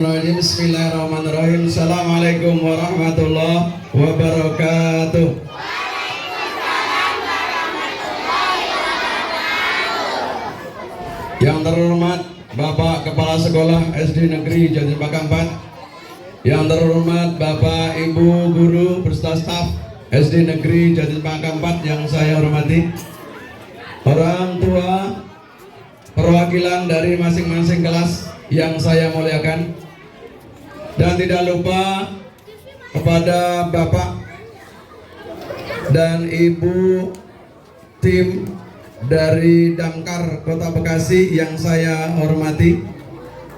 Bismillahirrahmanirrahim. Assalamualaikum warahmatullahi wabarakatuh. Yang terhormat Bapak Kepala Sekolah SD Negeri Jatinebaka 4, yang terhormat Bapak Ibu Guru beserta staf SD Negeri Jatinebaka 4 yang saya hormati, orang tua perwakilan dari masing-masing kelas yang saya muliakan, dan tidak lupa kepada Bapak dan Ibu tim dari Damkar Kota Bekasi yang saya hormati,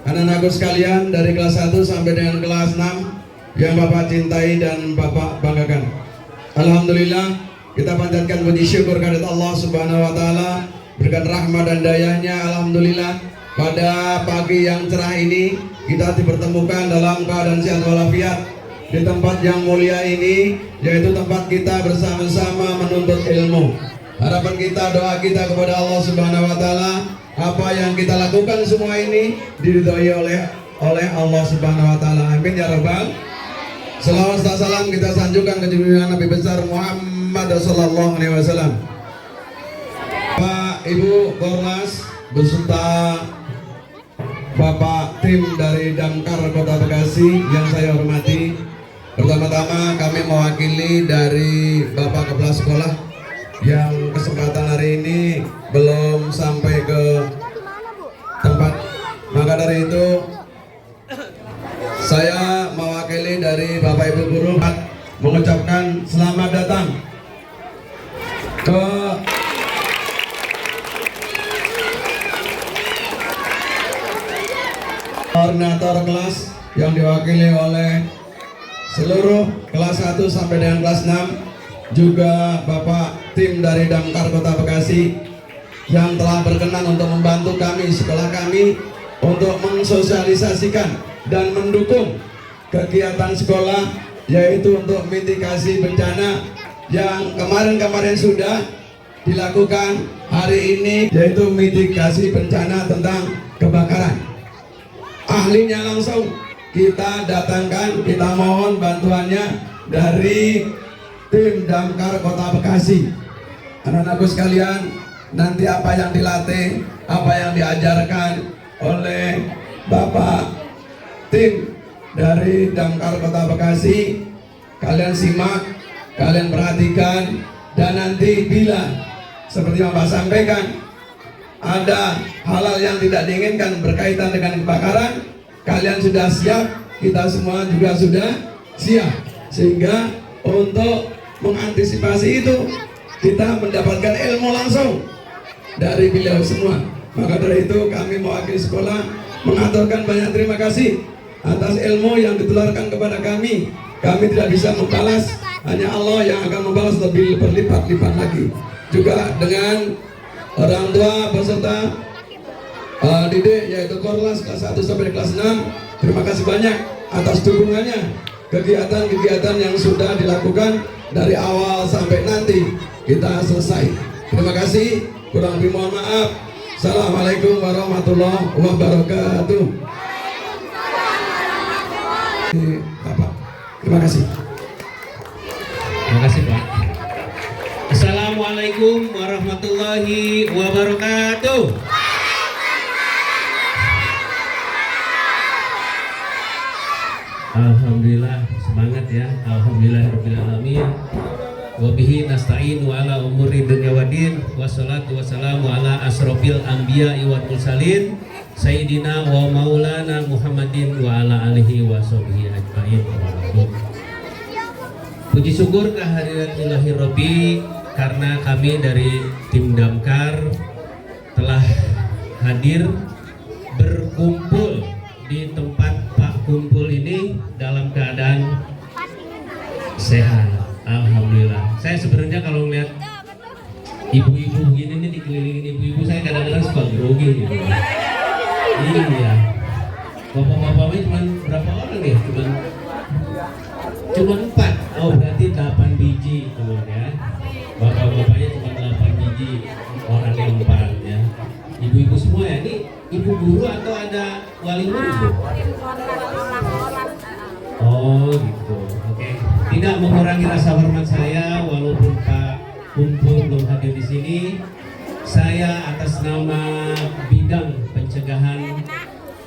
anak-anakku sekalian dari kelas 1 sampai dengan kelas 6 yang Bapak cintai dan Bapak banggakan. Alhamdulillah, kita panjatkan puji syukur kehadirat Allah Subhanahu wa taala, berkat rahmat dan dayanya. Alhamdulillah, pada pagi yang cerah ini kita dipertemukan dalam keadaan sehat walafiat di tempat yang mulia ini, yaitu tempat kita bersama-sama menuntut ilmu. Harapan kita, doa kita kepada Allah Subhanahu wa taala, apa yang kita lakukan semua ini diridhoi oleh Allah Subhanahu wa taala. Amin ya rabbal. Selawat dan salam kita sanjungkan ke junjungan Nabi besar Muhammad sallallahu alaihi wasallam. Pak Ibu Korlas beserta Bapak tim dari Damkar Kota Bekasi yang saya hormati, pertama-tama kami mewakili dari Bapak Kepala Sekolah yang kesempatan hari ini belum sampai ke tempat. Maka dari itu saya mewakili dari Bapak Ibu Guru mengucapkan selamat datang ke koordinator kelas yang diwakili oleh seluruh kelas 1 sampai dengan kelas 6, juga Bapak tim dari Damkar Kota Bekasi yang telah berkenan untuk membantu kami, sekolah kami, untuk mensosialisasikan dan mendukung kegiatan sekolah, yaitu untuk mitigasi bencana yang kemarin-kemarin sudah dilakukan. Hari ini yaitu mitigasi bencana tentang kebakaran. Ahlinya langsung kita datangkan, kita mohon bantuannya dari tim Damkar Kota Bekasi. Anak-anakku sekalian, nanti apa yang dilatih, apa yang diajarkan oleh Bapak tim dari Damkar Kota Bekasi, kalian simak, kalian perhatikan, dan nanti bila seperti yang Bapak sampaikan ada hal-hal yang tidak diinginkan berkaitan dengan kebakaran, kalian sudah siap, kita semua juga sudah siap, sehingga untuk mengantisipasi itu kita mendapatkan ilmu langsung dari beliau semua. Maka dari itu kami mewakili sekolah mengaturkan banyak terima kasih atas ilmu yang ditularkan kepada kami. Kami tidak bisa membalas, hanya Allah yang akan membalas lebih berlipat-lipat lagi. Juga dengan orang tua beserta didik, yaitu Korlas kelas 1 sampai kelas 6, terima kasih banyak atas dukungannya, kegiatan-kegiatan yang sudah dilakukan dari awal sampai nanti kita selesai. Terima kasih, kurang lebih mohon maaf. Assalamualaikum warahmatullahi wabarakatuh. Bapak, terima kasih. Terima kasih Pak. Assalamualaikum warahmatullahi wabarakatuh. Alhamdulillah, semangat ya. Alhamdulillahirabbil alamin. Wa bihi nasta'in wa ala umuri dunya waddin. Wassalatu wassalamu ala asrofil anbiya'i wal mursalin sayyidina wa maulana Muhammadin wa ala alihi wa sahbihi ajmain. Puji syukur kehadirat ilahi Rabbi, karena kami dari tim Damkar telah hadir berkumpul di tempat Pak Kumpul ini dalam keadaan sehat. Alhamdulillah. Saya sebenarnya kalau melihat ibu-ibu gini nih, dikelilingin ibu-ibu, saya kadang-kadang suka grogi gitu. Iya. Bapak-bapaknya cuma berapa orang nih? Cuma 4. Oh, berarti 8 biji teman ya. Bapak-bapaknya cuma 8 biji, orang yang 4 ya. Ibu-ibu semua ya. Ini ibu guru atau ada wali murid, Bu? Oh gitu, oke. Tidak mengurangi rasa hormat saya, walaupun Pak Kumpul belum hadir di sini. Saya atas nama bidang pencegahan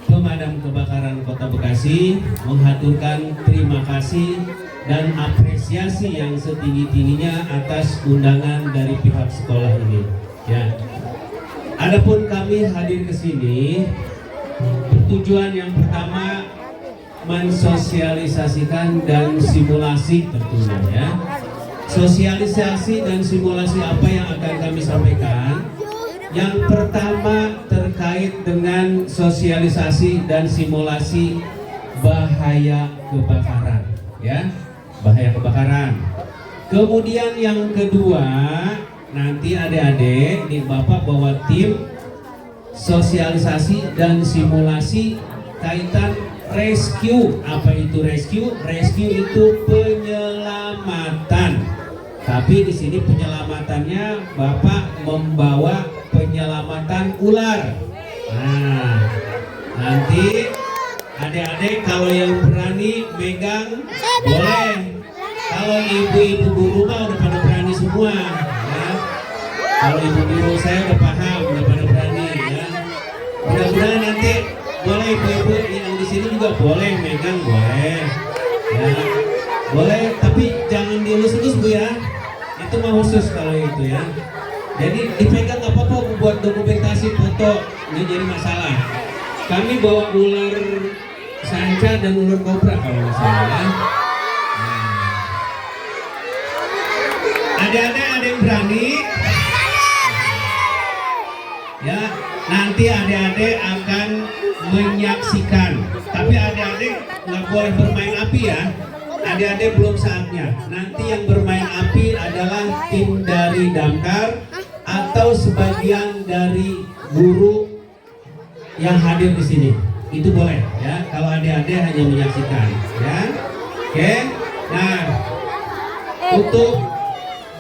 pemadam kebakaran Kota Bekasi menghaturkan terima kasih dan apresiasi yang setinggi-tingginya atas undangan dari pihak sekolah ini. Ya. Adapun kami hadir ke sini bertujuan yang pertama mensosialisasikan dan simulasi tentunya ya. Sosialisasi dan simulasi apa yang akan kami sampaikan? Yang pertama terkait dengan sosialisasi dan simulasi bahaya kebakaran ya, bahaya kebakaran. Kemudian yang kedua, nanti adik-adik nih Bapak bawa tim sosialisasi dan simulasi kaitan rescue. Apa itu rescue? Rescue itu penyelamatan. Tapi di sini penyelamatannya Bapak membawa penyelamatan ular. Nah, nanti adik-adik kalau yang berani megang boleh. Kalau ibu-ibu guru mah udah pada berani semua. Ya. Kalau ibu guru saya udah paham, udah pada berani. Ya. Mudah-mudahan nanti boleh ibu-ibu yang di sini juga boleh megang boleh. Ya. Boleh, tapi jangan dielus-elus Bu ya. Itu mah khusus kalau itu ya. Jadi dipegang nggak apa-apa buat dokumentasi foto, nggak jadi masalah. Kami bawa ular sanca dan ular kobra kalau nggak salah ya. Adik-adik ada yang berani? Ya, nanti adik-adik akan menyaksikan. Tapi adik-adik nggak boleh bermain api ya. Adik-adik belum saatnya. Nanti yang bermain api adalah tim dari Damkar atau sebagian dari guru yang hadir di sini. Itu boleh ya. Kalau adik-adik hanya menyaksikan ya. Oke. Nah, untuk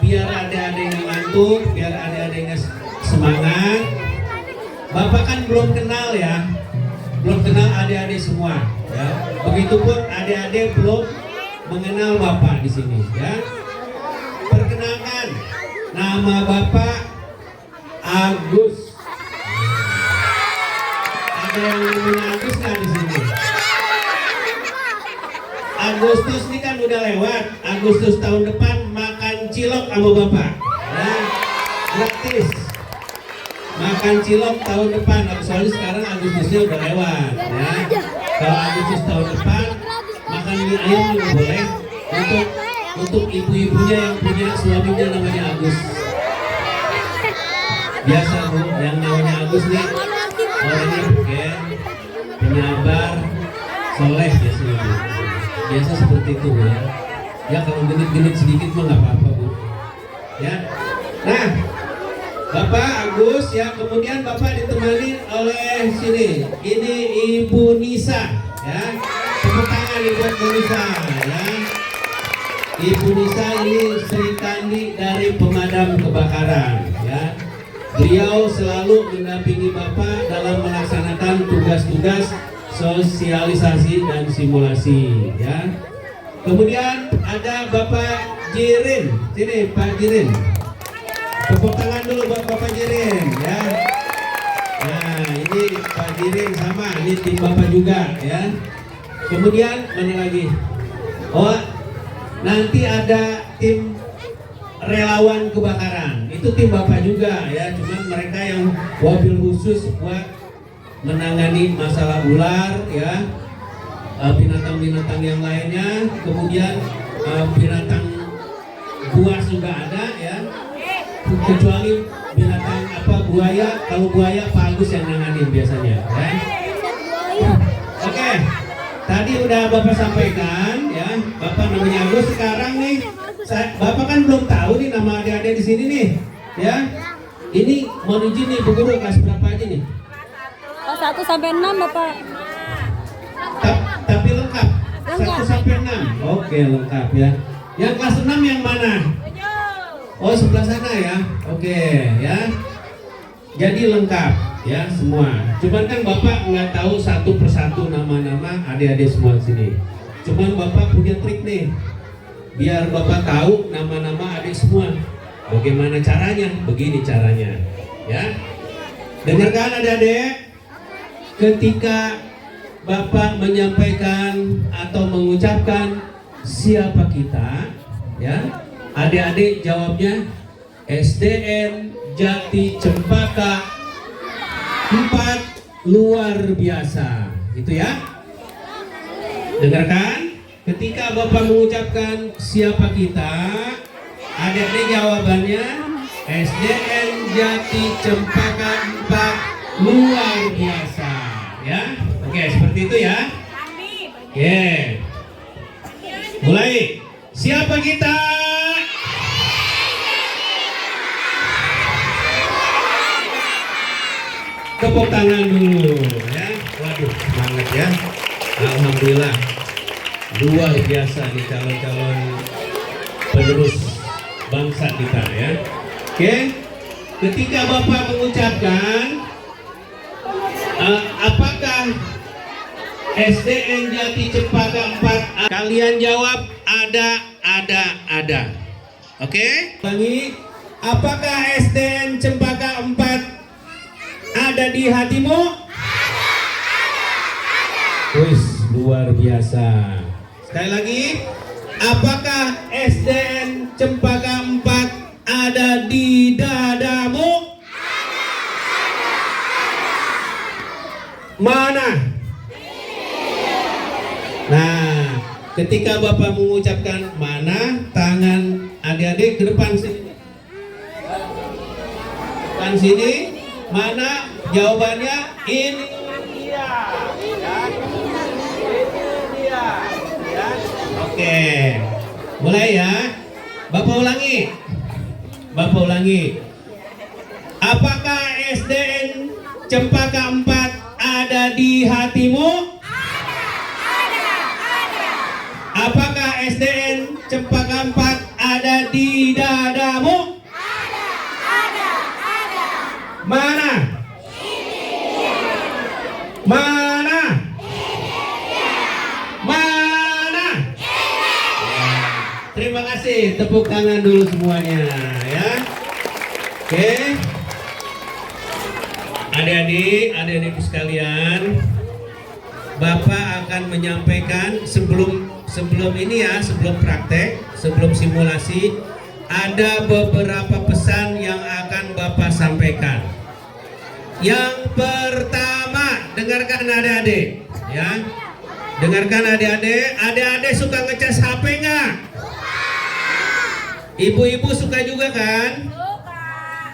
biar adik-adik ngantuk, biar adik-adik semangat. Bapak kan belum kenal ya. Belum kenal adik-adik semua ya. Begitupun adik-adik belum mengenal Bapak di sini ya. Perkenalkan, nama Bapak Agus. Ada yang namanya Agus nggak di sini? Agustus ini kan udah lewat. Agustus tahun depan makan cilok sama Bapak ya. Gratis. Makan cilok tahun depan. Soalnya sekarang Agustusnya udah lewat ya. Kalau Agustus tahun depan makan mie ayam juga boleh untuk ibu-ibunya yang punya suaminya namanya Agus. Biasa Bu, yang namanya Agus nih orangnya bukan penyabar, soleh biasanya Bu. Biasa seperti itu Bu ya. Ya kalau genit-genit sedikit mah nggak apa-apa Bu. Ya. Nah, Bapak Agus ya, kemudian Bapak ditemani oleh sini. Ini Ibu Nisa ya. Tepuk tangan buat Ibu Nisa ya. Ibu Nisa ini Sri Kandi dari pemadam kebakaran ya. Beliau selalu mendampingi Bapak dalam melaksanakan tugas-tugas sosialisasi dan simulasi ya. Kemudian ada Bapak Jirin. Sini Pak Jirin. Tepuk tangan dulu buat Bapak Jirin ya. Nah, ini Pak Jirin sama, ini tim Bapak juga ya. Kemudian mana lagi? Oh, nanti ada tim relawan kebakaran. Itu tim Bapak juga ya, cuman mereka yang mobil khusus buat menangani masalah ular ya, binatang-binatang yang lainnya. Kemudian binatang buas juga ada ya, kecuali binatang apa buaya. Kalau buaya Pak Agus yang nanganin biasanya ya. Oke, tadi udah Bapak sampaikan ya, Bapak namanya Agus. Sekarang nih Bapak kan belum tahu nih nama adik-adik di sini nih ya. Ini mau izin nih Bu Guru, kelas berapa aja nih? Kelas 1 sampai 6 Bapak. Tapi lengkap. 1 sampai 6. Oke, lengkap ya. Yang kelas 6 yang mana? Oh, sebelah sana ya. Oke, ya. Jadi lengkap. Ya semua. Cuman kan Bapak nggak tahu satu persatu nama-nama adik-adik semua sini. Cuman Bapak punya trik nih, biar Bapak tahu nama-nama adik semua. Bagaimana caranya? Begini caranya, ya. Dengarkan adik-adik, ketika Bapak menyampaikan atau mengucapkan siapa kita, ya, adik-adik jawabnya SDN Jati Cempaka 4 luar biasa, itu ya. Dengarkan, ketika Bapak mengucapkan siapa kita, adik-adik jawabannya SDN Jati Cempaka 4 luar biasa, ya. Oke, seperti itu ya. Oke. Mulai. Siapa kita? Tepuk tangan dulu ya. Waduh, semangat ya. Alhamdulillah. Luar biasa nih calon-calon penerus bangsa kita ya. Oke. Ketika Bapak mengucapkan apakah SDN Jati Cempaka 4, kalian jawab ada. Oke? Ulangi. Apakah SDN Cempaka 4 ada di hatimu? Wih, luar biasa. Sekali lagi, apakah SDN Cempaka 4 ada di dadamu? Mana? Nah, ketika Bapak mengucapkan mana, tangan adik-adik ke depan sini. Depan sini. Mana? Jawabannya ini dia. Ya. Ini dia. Ya. Oke. Mulai ya. Bapak ulangi. Apakah SDN Cempaka 4 ada di hatimu? Ada. Apakah SDN Cempaka 4 ada di dadamu? Ada. Mana? Mana? Mana? Terima kasih, tepuk tangan dulu semuanya ya. Oke. Adik-adik sekalian, Bapak akan menyampaikan sebelum ini ya, sebelum praktek, sebelum simulasi, ada beberapa pesan yang akan Bapak sampaikan. Yang pertama, dengarkan adik-adik ya. Dengarkan adik-adik suka ngecas HP nggak? Ibu-ibu suka juga kan?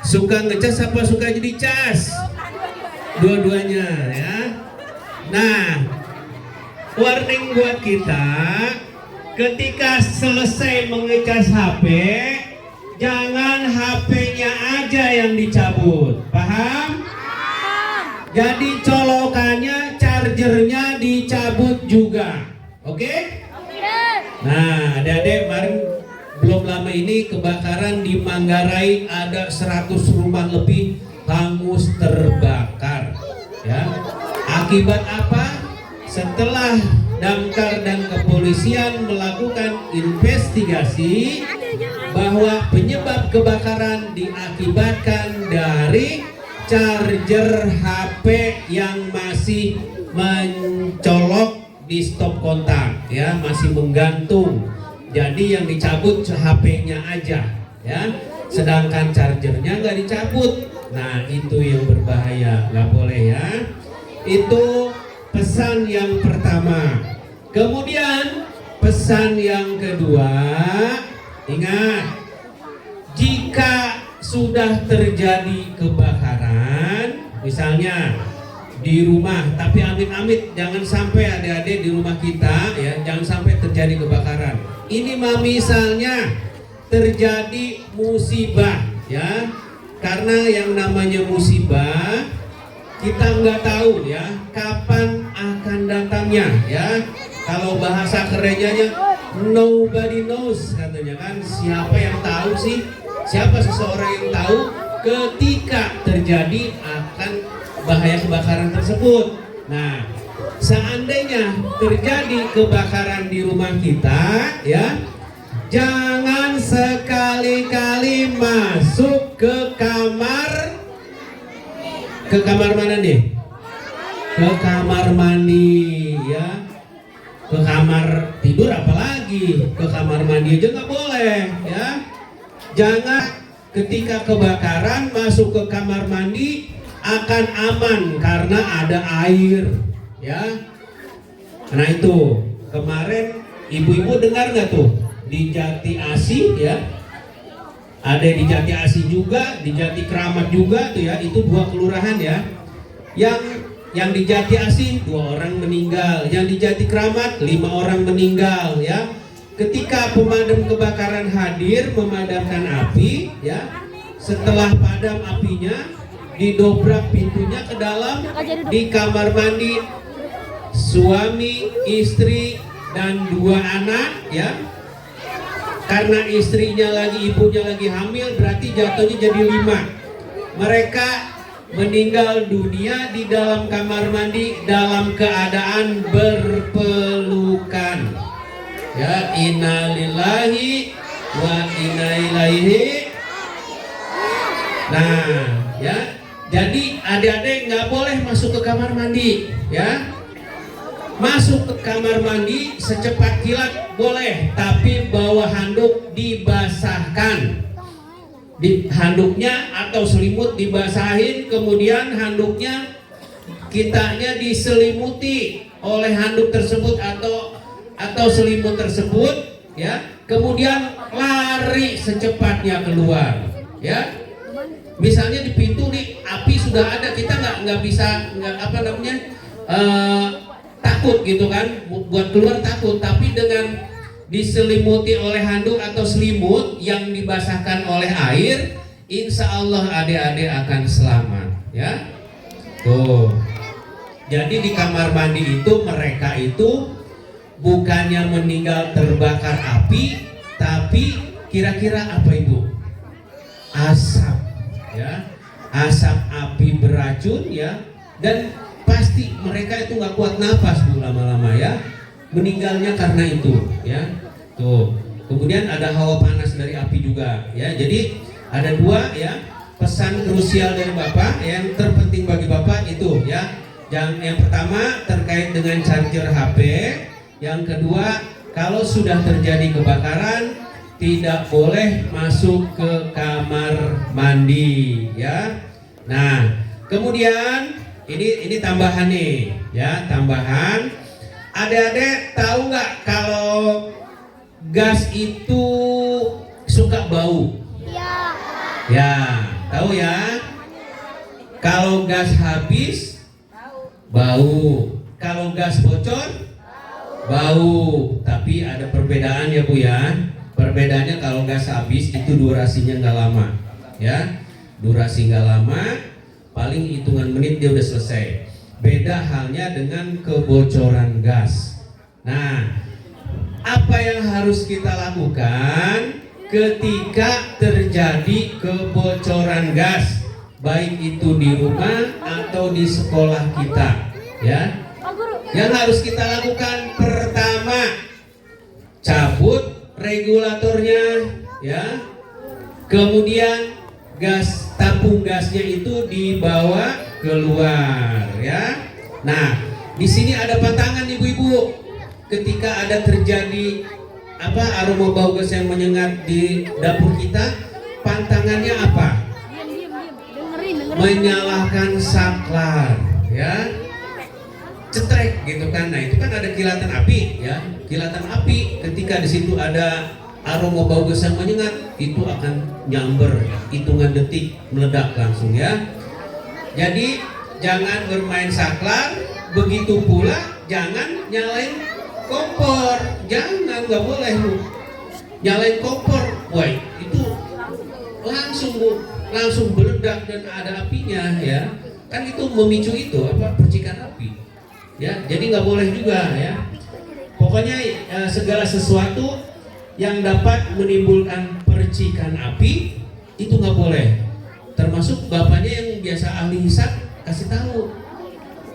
Suka ngecas apa suka jadi cas? Dua-duanya ya. Nah, warning buat kita, ketika selesai mengecas HP, jangan HP-nya aja yang dicabut, paham? Jadi colokannya, chargernya dicabut juga, oke? Nah, adik-adik, kemarin belum lama ini kebakaran di Manggarai, ada 100 rumah lebih hangus terbakar ya. Akibat apa? Setelah Damkar dan kepolisian melakukan investigasi bahwa penyebab kebakaran diakibatkan dari charger HP yang masih mencolok di stop kontak ya, masih menggantung. Jadi yang dicabut HP-nya aja ya, sedangkan chargernya nggak dicabut. Nah, itu yang berbahaya, nggak boleh ya. Itu pesan yang pertama. Kemudian pesan yang kedua, ingat, jika sudah terjadi kebakaran, misalnya di rumah, tapi amit-amit jangan sampai adik-adik di rumah kita ya, jangan sampai terjadi kebakaran. Ini mah misalnya terjadi musibah ya, karena yang namanya musibah kita nggak tahu ya kapan akan datangnya ya. Kalau bahasa kerennya nobody knows katanya kan, siapa yang tahu sih, siapa seseorang yang tahu ketika terjadi akan bahaya kebakaran tersebut. Nah, seandainya terjadi kebakaran di rumah kita, ya, jangan sekali-kali masuk ke kamar mana nih? Ke kamar mandi, ya. Ke kamar tidur apalagi, ke kamar mandi aja nggak boleh, ya. Jangan ketika kebakaran masuk ke kamar mandi akan aman karena ada air, ya. Nah itu kemarin ibu-ibu dengar nggak tuh di Jati Asih, ya, ada di Jati Asih juga, di Jati Keramat juga tuh, ya, itu 2 kelurahan, ya. Yang di Jati Asih 2 orang meninggal, yang di Jati Keramat 5 orang meninggal, ya. Ketika pemadam kebakaran hadir memadamkan api, ya, setelah padam apinya didobrak pintunya ke dalam, di kamar mandi suami, istri, dan 2 anak, ya. Karena istrinya ibunya lagi hamil, berarti jatuhnya jadi 5. Mereka meninggal dunia di dalam kamar mandi dalam keadaan berpelukan. Ya, innalillahi wa inna ilaihi. Nah, ya, jadi adik-adik nggak boleh masuk ke kamar mandi, ya. Masuk ke kamar mandi secepat kilat boleh, tapi bawa handuk dibasahkan. Handuknya atau selimut dibasahin, kemudian handuknya kitanya diselimuti oleh handuk tersebut atau selimut tersebut, ya. Kemudian lari secepatnya keluar, ya. Misalnya di pintu nih api sudah ada, kita nggak bisa takut gitu kan, buat keluar takut, tapi dengan diselimuti oleh handuk atau selimut yang dibasahkan oleh air, insya Allah adik-adik akan selamat, ya. Tuh, jadi di kamar mandi itu mereka itu bukannya meninggal terbakar api, tapi kira-kira apa ibu? Asap, ya, asap api beracun, ya, dan pasti mereka itu nggak kuat nafas bu lama-lama, ya, meninggalnya karena itu, ya. Tuh, kemudian ada hawa panas dari api juga, ya. Jadi ada 2, ya, pesan krusial dari Bapak yang terpenting bagi Bapak itu, ya. Yang pertama terkait dengan charger HP, yang kedua kalau sudah terjadi kebakaran tidak boleh masuk ke kamar mandi, ya. Nah, kemudian ini tambahan nih, ya, tambahan. Adik-adik tahu nggak kalau gas itu suka bau? Iya. Ya, tahu ya. Kalau gas habis bau. Kalau gas bocor bau. Tapi ada perbedaan ya Bu, ya. Perbedaannya kalau gas habis itu durasinya nggak lama, ya. Durasi nggak lama, paling hitungan menit dia udah selesai. Beda halnya dengan kebocoran gas. Nah, apa yang harus kita lakukan ketika terjadi kebocoran gas, baik itu di rumah atau di sekolah kita, ya. Yang harus kita lakukan pertama, cabut regulatornya, ya. Kemudian tabung gasnya itu dibawa keluar, ya. Nah, di sini ada pantangan ibu-ibu. Ketika ada terjadi aroma bau gas yang menyengat di dapur kita, pantangannya apa? Menyalakan saklar, ya. Cetrek gitu kan. Nah, itu kan ada kilatan api, ya. Kilatan api ketika di situ ada aroma bau gas yang menyengat, itu akan nyamber hitungan detik meledak langsung, ya. Jadi jangan bermain saklar, begitu pula jangan nyalain kompor, jangan, nggak boleh Bu. Nyalain kompor, wah itu langsung meledak dan ada apinya, ya. Kan itu memicu percikan api, ya. Jadi nggak boleh juga, ya. Pokoknya segala sesuatu yang dapat menimbulkan percikan api itu nggak boleh. Termasuk bapaknya yang biasa ahli hisap kasih tahu.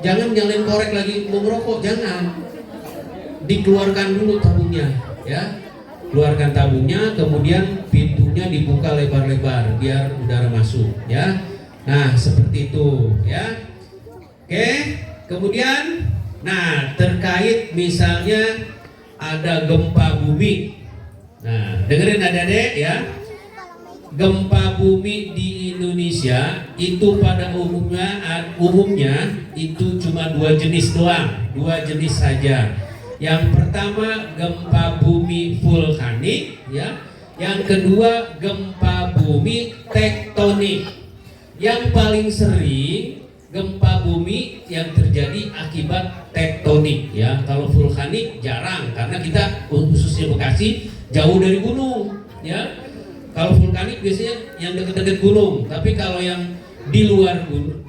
Jangan nyalain korek lagi mau ngerokok, jangan. Dikeluarkan dulu tabungnya, ya. Keluarkan tabungnya, kemudian pintunya dibuka lebar-lebar biar udara masuk, ya. Nah, seperti itu, ya. Oke, kemudian nah, terkait misalnya ada gempa bumi. Nah, dengerin adik-adik ya. Gempa bumi di Indonesia itu pada umumnya itu cuma dua jenis doang, dua jenis saja. Yang pertama gempa bumi vulkanik, ya. Yang kedua gempa bumi tektonik. Yang paling sering gempa bumi yang terjadi akibat tektonik, ya. Kalau vulkanik jarang karena kita khususnya Bekasi jauh dari gunung, ya. Kalau vulkanik biasanya yang dekat-dekat gunung, tapi kalau yang di luar gunung,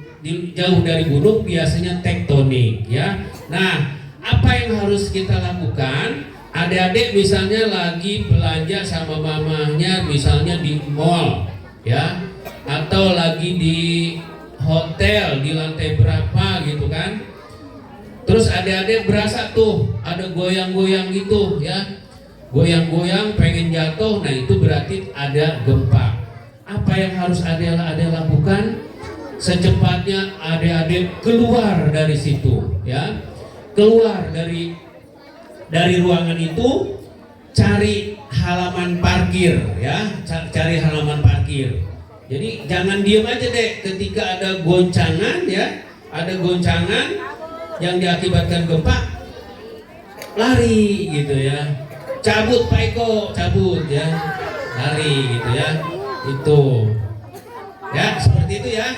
jauh dari gunung biasanya tektonik, ya. Nah, apa yang harus kita lakukan? Adik-adik misalnya lagi belanja sama mamanya, misalnya di mall, ya, atau lagi di hotel di lantai berapa gitu kan. Terus adik-adik berasa tuh ada goyang-goyang gitu, ya. Goyang-goyang pengen jatuh, nah itu berarti ada gempa. Apa yang harus adik-adik lakukan? Secepatnya adik-adik keluar dari situ, ya. Keluar dari ruangan itu, cari halaman parkir, ya. Cari halaman parkir. Jadi jangan diam aja deh ketika ada goncangan, ya. Ada goncangan yang diakibatkan gempa, lari gitu ya. Cabut Pak Eko, cabut ya, lari gitu ya. Itu ya, seperti itu ya.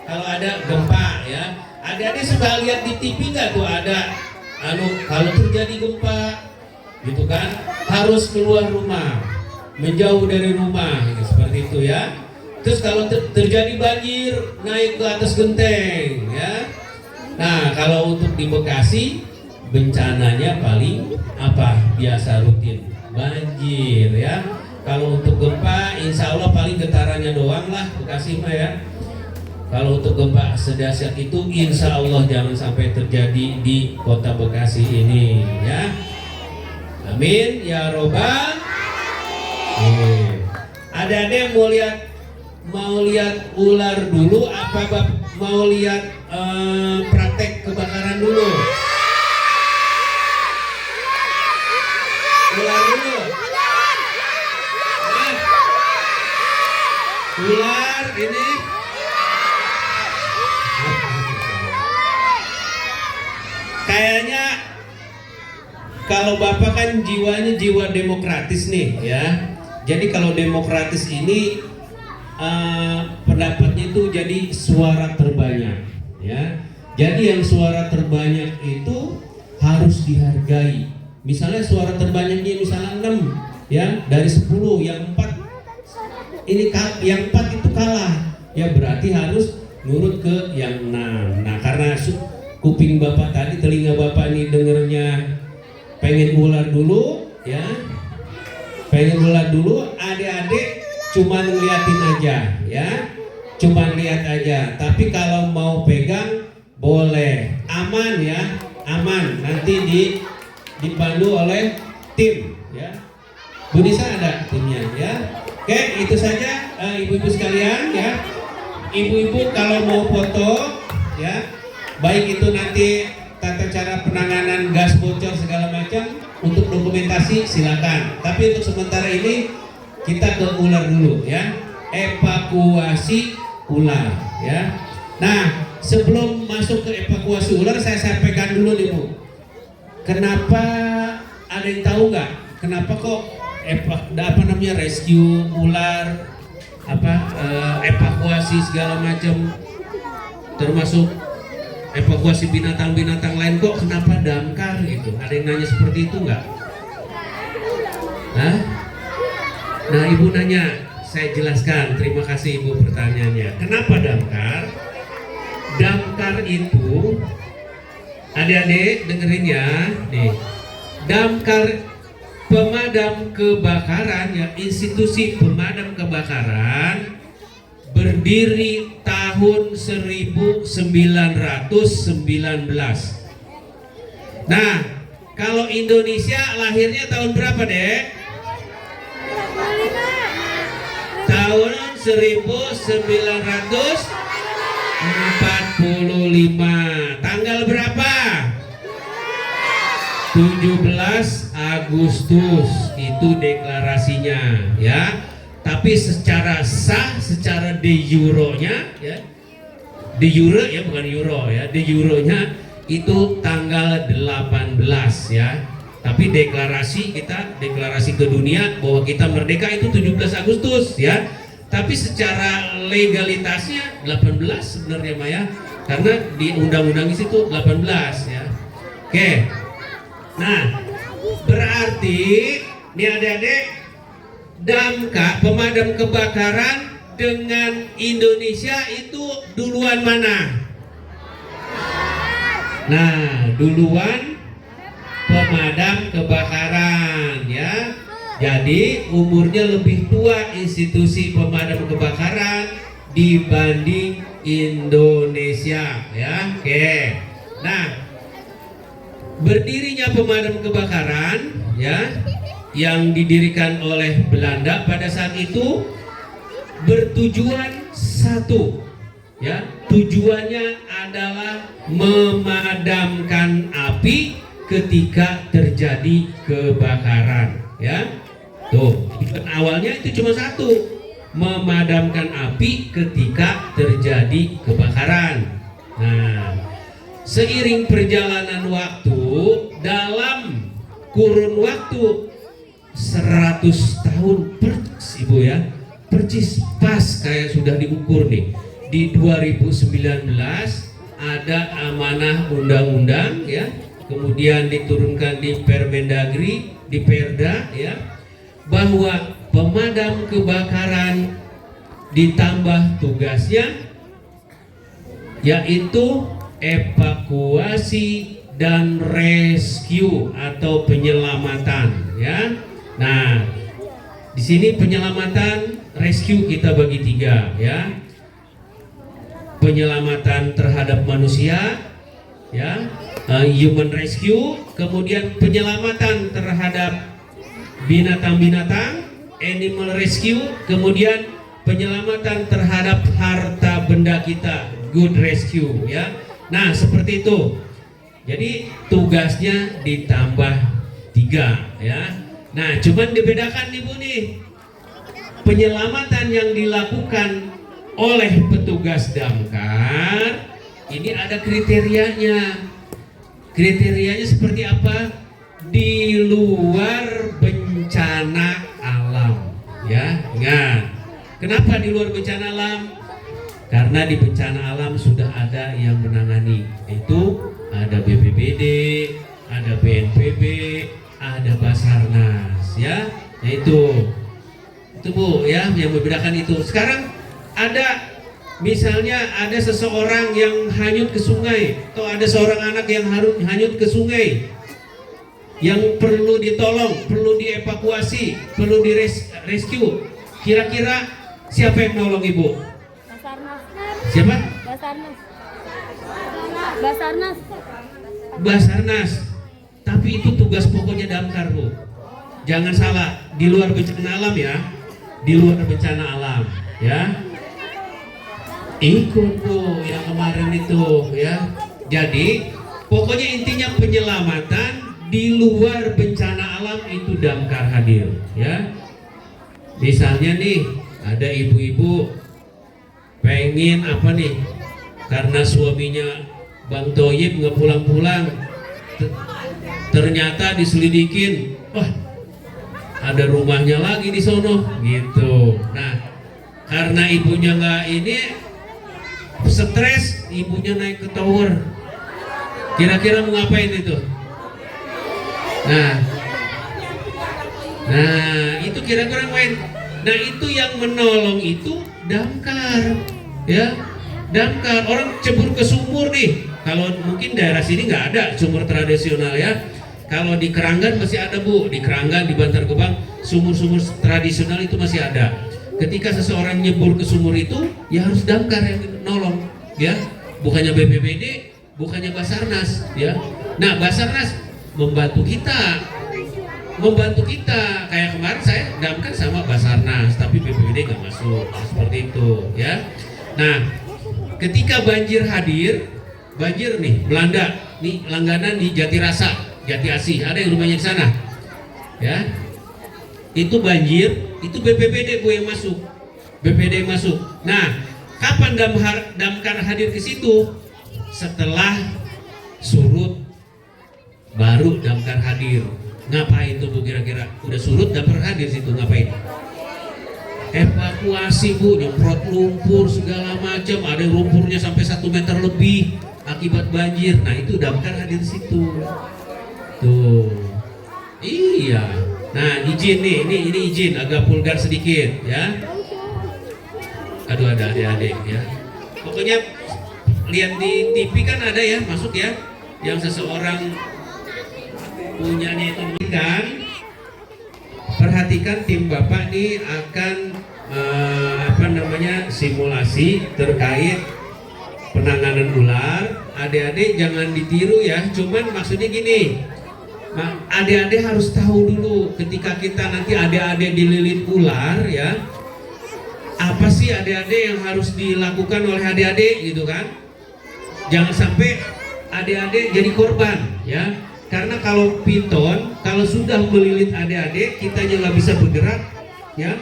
Kalau ada gempa, ya. Adik-adik suka lihat di TV nggak tuh ada kalau terjadi gempa gitu kan, harus keluar rumah, menjauh dari rumah gitu, seperti itu ya. Terus kalau terjadi banjir, naik ke atas genteng, ya. Nah, kalau untuk di Bekasi bencananya paling apa? Biasa rutin banjir, ya. Kalau untuk gempa insya Allah paling getarannya doang lah Bekasi mah, ya. Kalau untuk gempa sedahsyat itu insya Allah jangan sampai terjadi di kota Bekasi ini, ya. Amin ya robbal. Ada mau lihat ular dulu apa mau lihat praktek kebakaran dulu? Ular dulu. Ular ini. Kayaknya kalau Bapak kan jiwanya jiwa demokratis nih, ya. Jadi kalau demokratis ini pendapatnya itu jadi suara terbanyak, ya. Jadi yang suara terbanyak itu harus dihargai. Misalnya suara terbanyaknya misalnya 6, ya, dari 10, yang 4 ini yang 4 itu kalah, ya, berarti harus nurut ke yang 6. Nah, karena kuping Bapak tadi, telinga Bapak ini dengernya pengen ular dulu, ya. Pengen ular dulu, adik-adik cuma ngeliatin aja, ya. Cuma lihat aja. Tapi kalau mau pegang boleh, aman ya, aman. Nanti dipandu oleh tim, ya. Bu Nisa ada timnya, ya. Oke, itu saja ibu-ibu sekalian, ya. Ibu-ibu kalau mau foto, ya, baik itu nanti tata cara penanganan gas bocor segala macam, untuk dokumentasi silakan. Tapi untuk sementara ini kita ke ular dulu, ya. Evakuasi ular, ya. Nah, sebelum masuk ke evakuasi ular, saya sampaikan dulu nih, Bu. Kenapa, ada yang tahu nggak? Kenapa kok rescue ular, evakuasi segala macam, termasuk evakuasi binatang-binatang lain, kok kenapa damkar gitu? Ada yang nanya seperti itu nggak? Nah, Ibu nanya, saya jelaskan. Terima kasih Ibu pertanyaannya. Kenapa damkar? Damkar itu, adik-adik dengerin ya, nih. Damkar, pemadam kebakaran, ya, institusi pemadam kebakaran berdiri tahun tahun 1919. Nah, kalau Indonesia lahirnya tahun berapa, Dek? Tahun 1945. Tanggal berapa? 17 Agustus itu deklarasinya, ya. Tapi secara sah, secara de jure-nya, ya. De jure ya, bukan euro ya. De jure-nya itu tanggal 18 ya. Tapi deklarasi kita, deklarasi ke dunia bahwa kita merdeka itu 17 Agustus ya. Tapi secara legalitasnya 18 sebenarnya Maya, karena di undang-undang itu 18 ya. Oke. Nah, berarti nih adik-adik, damkar pemadam kebakaran dengan Indonesia itu duluan mana? Nah, duluan pemadam kebakaran ya. Jadi umurnya lebih tua institusi pemadam kebakaran dibanding Indonesia ya. Oke. Nah, berdirinya pemadam kebakaran ya, yang didirikan oleh Belanda pada saat itu bertujuan satu ya, tujuannya adalah memadamkan api ketika terjadi kebakaran ya. Tuh, awalnya itu cuma satu, memadamkan api ketika terjadi kebakaran. Nah, seiring perjalanan waktu, dalam kurun waktu 100 tahun persis Ibu ya, persis pas kayak sudah diukur nih. Di 2019 ada amanah undang-undang ya, kemudian diturunkan di Permendagri, di Perda ya, bahwa pemadam kebakaran ditambah tugasnya yaitu evakuasi dan rescue atau penyelamatan ya. Nah, di sini penyelamatan rescue kita bagi tiga ya. Penyelamatan terhadap manusia ya, human rescue, kemudian penyelamatan terhadap binatang-binatang, animal rescue, kemudian penyelamatan terhadap harta benda kita, good rescue ya. Nah, seperti itu. Jadi tugasnya ditambah 3 ya. Nah, cuman dibedakan nih Bu nih, penyelamatan yang dilakukan oleh petugas damkar ini ada kriterianya. Kriterianya seperti apa? Di luar bencana alam ya. Ingat, kenapa di luar bencana alam? Karena di bencana alam sudah ada yang menangani, itu ada BPBD, ada BNPB, ada Basarnas ya. Nah, itu Bu ya yang membedakan itu. Sekarang ada misalnya ada seseorang yang hanyut ke sungai, atau ada seorang anak yang hanyut ke sungai, yang perlu ditolong, perlu dievakuasi, perlu rescue. Kira-kira siapa yang nolong Ibu? Basarnas. Siapa? Basarnas. Basarnas. Basarnas. Tapi itu tugas pokoknya damkar Bu. Jangan salah, di luar bencana alam ya. Di luar bencana alam ya. Ikut Bu yang kemarin itu ya. Jadi pokoknya intinya penyelamatan di luar bencana alam itu damkar hadir ya. Misalnya nih ada ibu-ibu pengen apa nih, karena suaminya Bang Toyib nggak pulang-pulang, ternyata diselidikin, wah ada rumahnya lagi di sono gitu. Nah, karena ibunya nggak ini, stres, ibunya naik ke tower. Kira-kira mau ngapain itu? Nah itu kira-kira main. Nah, itu yang menolong itu damkar ya. Damkar, orang cebur ke sumur nih. Kalau mungkin daerah sini nggak ada sumur tradisional ya. Kalau di Keranggan masih ada Bu, di Keranggan, di Bantar Gebang, sumur-sumur tradisional itu masih ada. ketika seseorang nyebur ke sumur itu, ya harus damkar yang nolong, ya. Bukannya BPBD, bukannya Basarnas, ya. Nah, Basarnas membantu kita. Kayak kemarin saya damkar sama Basarnas, tapi BPBD nggak masuk, seperti itu, ya. Nah, ketika banjir hadir, banjir nih Belanda, nih langganan di Jatirasa, Jati Asih, ada yang rumahnya di sana, ya. Itu banjir, itu BPBD gue yang masuk, BPBD yang masuk. Nah, kapan damkar hadir ke situ? Setelah surut, baru damkar hadir. Ngapain tuh Bu kira-kira? Udah surut damkar hadir situ ngapain? Evakuasi Bu, nyemprot lumpur segala macam. Ada yang lumpurnya sampai 1 meter lebih akibat banjir. Nah itu damkar hadir situ. Tuh, iya. Nah izin nih, ini izin agak vulgar sedikit ya. Aduh ada adik-adik ya. Pokoknya lihat di TV kan ada ya masuk ya, yang seseorang punyanya itu kan. Perhatikan tim Bapak nih akan simulasi terkait penanganan ular. Adik-adik jangan ditiru ya. Cuman maksudnya gini, adik-adik harus tahu dulu ketika kita nanti adik-adik dililit ular ya. Apa sih adik-adik yang harus dilakukan oleh adik-adik gitu kan? Jangan sampai adik-adik jadi korban ya. Karena kalau piton, kalau sudah melilit adik-adik, kita nggak bisa bergerak, ya,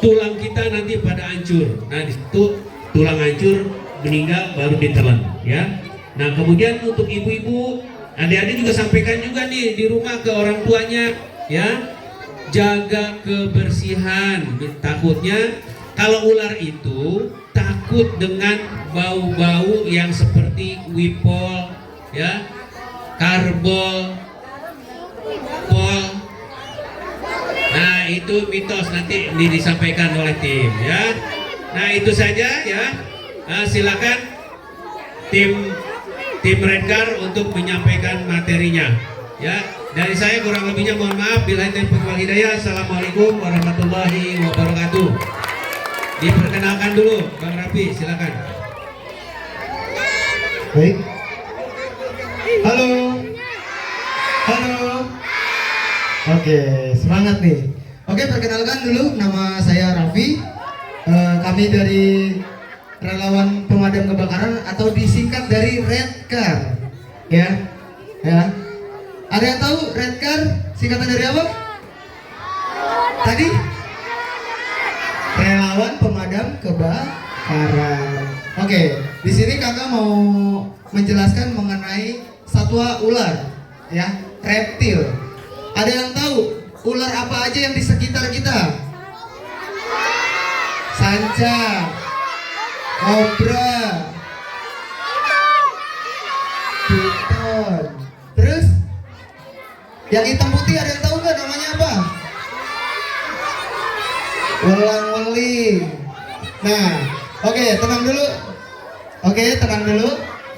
tulang kita nanti pada hancur. Nah, di situ tulang hancur, meninggal, baru ditelan, ya. Nah, kemudian untuk ibu-ibu, adik-adik juga sampaikan juga nih di rumah ke orang tuanya, ya, jaga kebersihan. Takutnya kalau ular itu takut dengan bau-bau yang seperti wipol, ya. Karbol, pol. Nah itu mitos, nanti ini disampaikan oleh tim ya. Nah itu saja ya. Nah, silakan tim Redcar untuk menyampaikan materinya ya. Dari saya kurang lebihnya mohon maaf. Bila wal hidayah. Assalamualaikum warahmatullahi wabarakatuh. Diperkenalkan dulu Bang Rafi, silakan. Baik. Halo. Halo. Oke, semangat nih. Oke, perkenalkan dulu, nama saya Raffi. Kami dari Relawan Pemadam Kebakaran atau disingkat dari Redcar. Ya. Ya. Ada yang tahu Redcar singkatan dari apa? Tadi? Relawan Pemadam Kebakaran. Oke, di sini kakak mau menjelaskan mengenai satwa ular, ya, reptil. Ada yang tahu ular apa aja yang di sekitar kita? Sanca, kobra, piton. Terus yang hitam putih ada yang tahu nggak namanya apa? Welang-weling. Nah, oke, tenang dulu.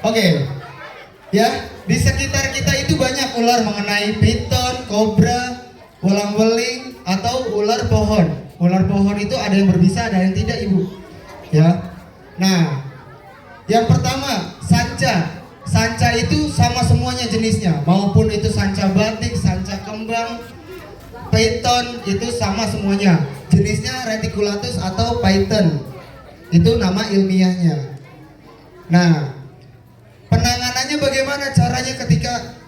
Oke. Ya, di sekitar kita itu banyak ular mengenai piton, kobra, welang-weling, atau ular pohon. Ular pohon itu ada yang berbisa, ada yang tidak, Ibu. Ya. Nah, yang pertama, sanca. Sanca itu sama semuanya jenisnya, maupun itu sanca batik, sanca kembang, python, itu sama semuanya. Jenisnya reticulatus atau python. Itu nama ilmiahnya. Nah, penanganannya bagaimana caranya ketika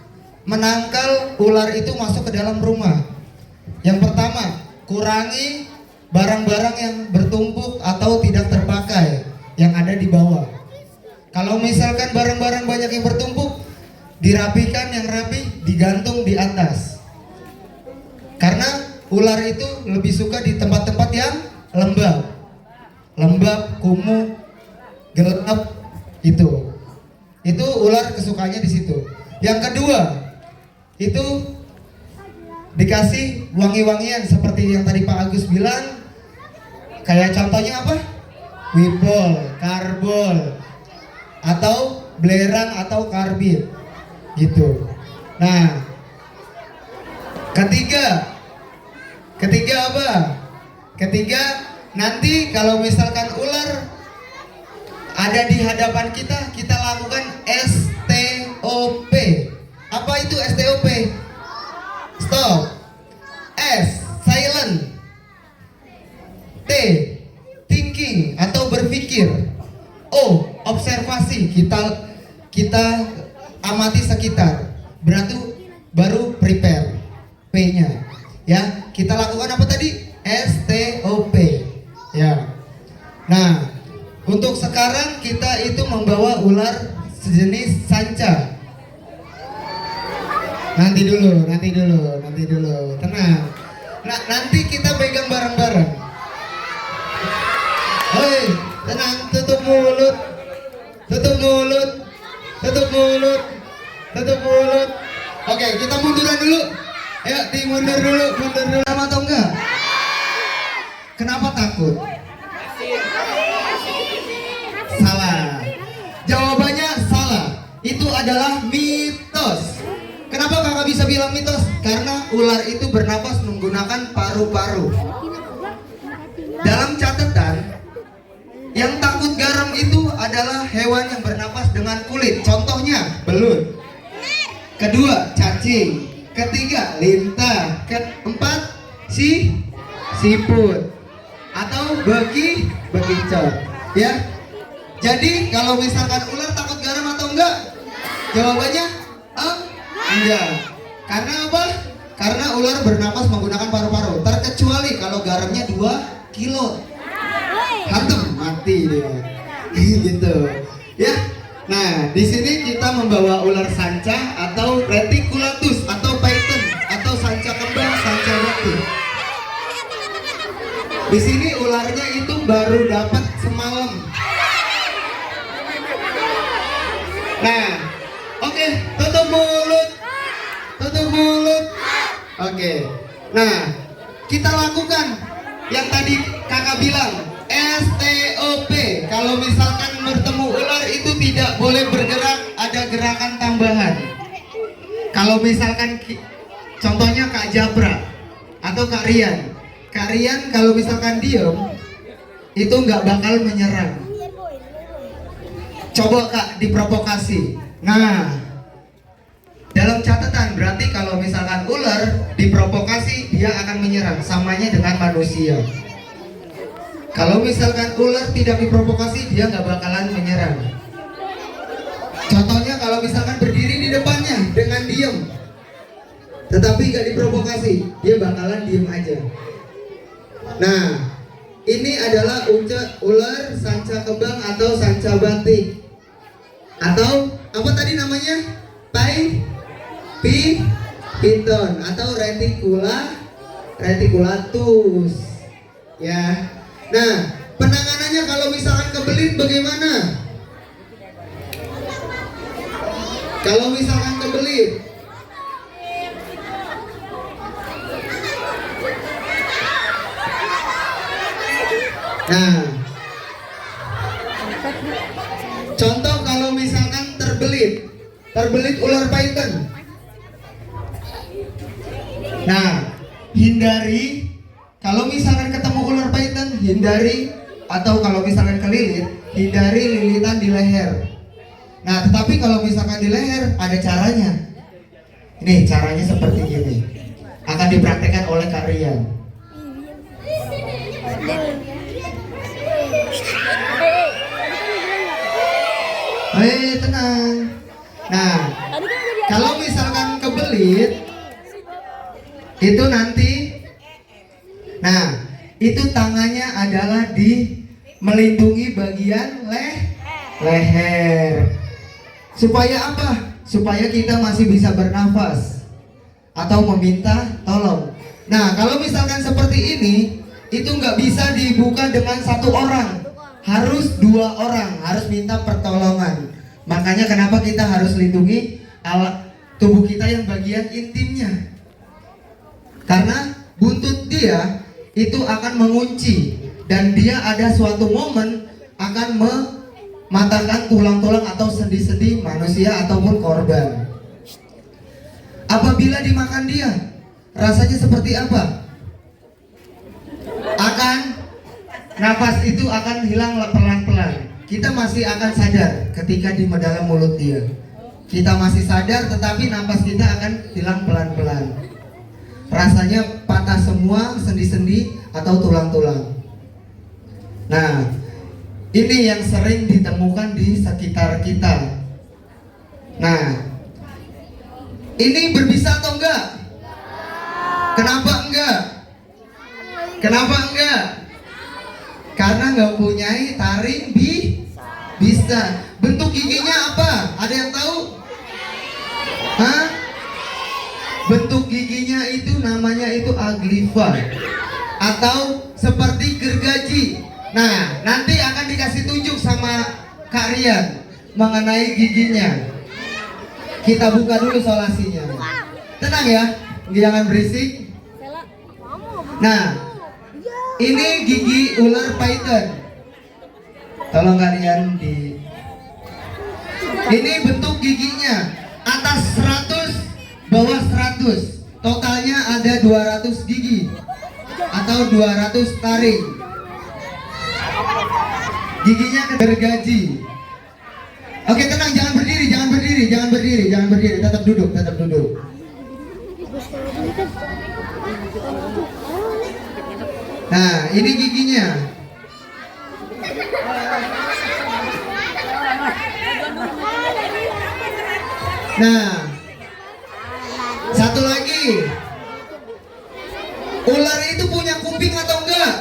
menangkal ular itu masuk ke dalam rumah? Yang pertama, kurangi barang-barang yang bertumpuk atau tidak terpakai yang ada di bawah. Kalau misalkan barang-barang banyak yang bertumpuk, dirapikan yang rapi, digantung di atas. Karena ular itu lebih suka di tempat-tempat yang lembab, kumuh, gelap, itu ular kesukanya di situ. Yang kedua, itu dikasih wangi-wangian seperti yang tadi Pak Agus bilang. Kayak contohnya apa? Wipol, karbol, atau belerang atau karbit, gitu. Nah, ketiga apa? Ketiga, nanti kalau misalkan ular ada di hadapan kita, kita lakukan STOP. Apa itu STOP? Stop. S, silent. T, thinking atau berpikir. O, observasi. Kita amati sekitar. Berarti baru prepare. P-nya. Ya, kita lakukan apa tadi? STOP. Ya. Nah, untuk sekarang kita itu membawa ular sejenis sanca. Nanti dulu, tenang. Nah, nanti kita pegang bareng-bareng. Hei, tenang, tutup mulut. Oke, kita munduran dulu. Ayo, mundur dulu. Sama atau enggak? Kenapa takut? Salah. Jawabannya salah. Itu adalah mitos. Kenapa kakak bisa bilang mitos? Karena ular itu bernapas menggunakan paru-paru. Dalam catatan, yang takut garam itu adalah hewan yang bernapas dengan kulit. Contohnya belut. Kedua, cacing. Ketiga, lintah. Keempat, siput atau bekicot. Ya. Jadi kalau misalkan ular takut garam atau enggak? Jawabannya enggak. Karena apa? Karena ular bernapas menggunakan paru-paru. Terkecuali kalau garamnya 2 kilo. Hantem, mati dia. Gitu. Ya. Nah, di sini kita membawa ular sanca atau reticulatus atau python atau sanca kembang, sanca batu. Di sini ularnya itu baru dapat semalam. Nah, oke, tutup mulut. Oke. Nah, kita lakukan yang tadi kakak bilang, STOP. Kalau misalkan bertemu ular itu tidak boleh bergerak, ada gerakan tambahan. Kalau misalkan contohnya Kak Japra atau Kak Rian. Kak Rian kalau misalkan diem itu nggak bakal menyerang. Coba Kak diprovokasi. Nah, dalam catatan berarti kalau misalkan ular diprovokasi dia akan menyerang, samanya dengan manusia. Kalau misalkan ular tidak diprovokasi dia nggak bakalan menyerang. Contohnya kalau misalkan berdiri di depannya dengan diem, tetapi nggak diprovokasi, dia bakalan diem aja. Nah, ini adalah ular sanca kembang atau sanca batik, atau apa tadi namanya? Python atau reticulatus. Ya. Nah, penanganannya kalau misalkan kebelit bagaimana? Kalau misalkan kebelit, nah, contoh kalau misalkan terbelit ular python. Nah, hindari. Kalau misalkan ketemu ular python, hindari, atau kalau misalkan kelilit, hindari lilitan di leher. Nah, tetapi kalau misalkan di leher ada caranya. Ini caranya seperti ini. Akan dipraktekkan oleh Kak Rian. Hei, tenang. Nah, kalau misalkan kebelit, itu nanti, nah, itu tangannya adalah di melindungi bagian leher. Supaya apa? Supaya kita masih bisa bernafas atau meminta tolong. Nah, kalau misalkan seperti ini, itu nggak bisa dibuka dengan 1 orang, harus 2 orang, harus minta pertolongan. Makanya kenapa kita harus lindungi alat tubuh kita yang bagian intimnya. Karena buntut dia itu akan mengunci dan dia ada suatu momen akan mematahkan tulang-tulang atau sendi-sendi manusia ataupun korban. Apabila dimakan dia, rasanya seperti apa? Akan Nafas itu akan hilang pelan-pelan. Kita masih akan sadar ketika di dalam mulut dia. Kita masih sadar, tetapi nafas kita akan hilang pelan-pelan. Rasanya patah semua sendi-sendi atau tulang-tulang. Nah, ini yang sering ditemukan di sekitar kita. Nah, ini berbisa atau enggak? Kenapa enggak? Kenapa enggak? Karena nggak mempunyai taring bisa. Bentuk giginya apa? Ada yang tahu? Hah? Bentuk giginya itu namanya itu aglifa atau seperti gergaji. Nah, nanti akan dikasih tunjuk sama Kak Rian mengenai giginya. Kita buka dulu solasinya. Tenang ya, jangan berisik. Nah, ini gigi ular python. Tolong kalian di. Ini bentuk giginya. Atas 100, bawah 100. Totalnya ada 200 gigi atau 200 taring. Giginya gergaji. Oke, tenang, jangan berdiri, jangan berdiri, jangan berdiri, jangan berdiri. Tetap duduk, tetap duduk. Nah, ini giginya. Nah, satu lagi. Ular itu punya kuping atau enggak?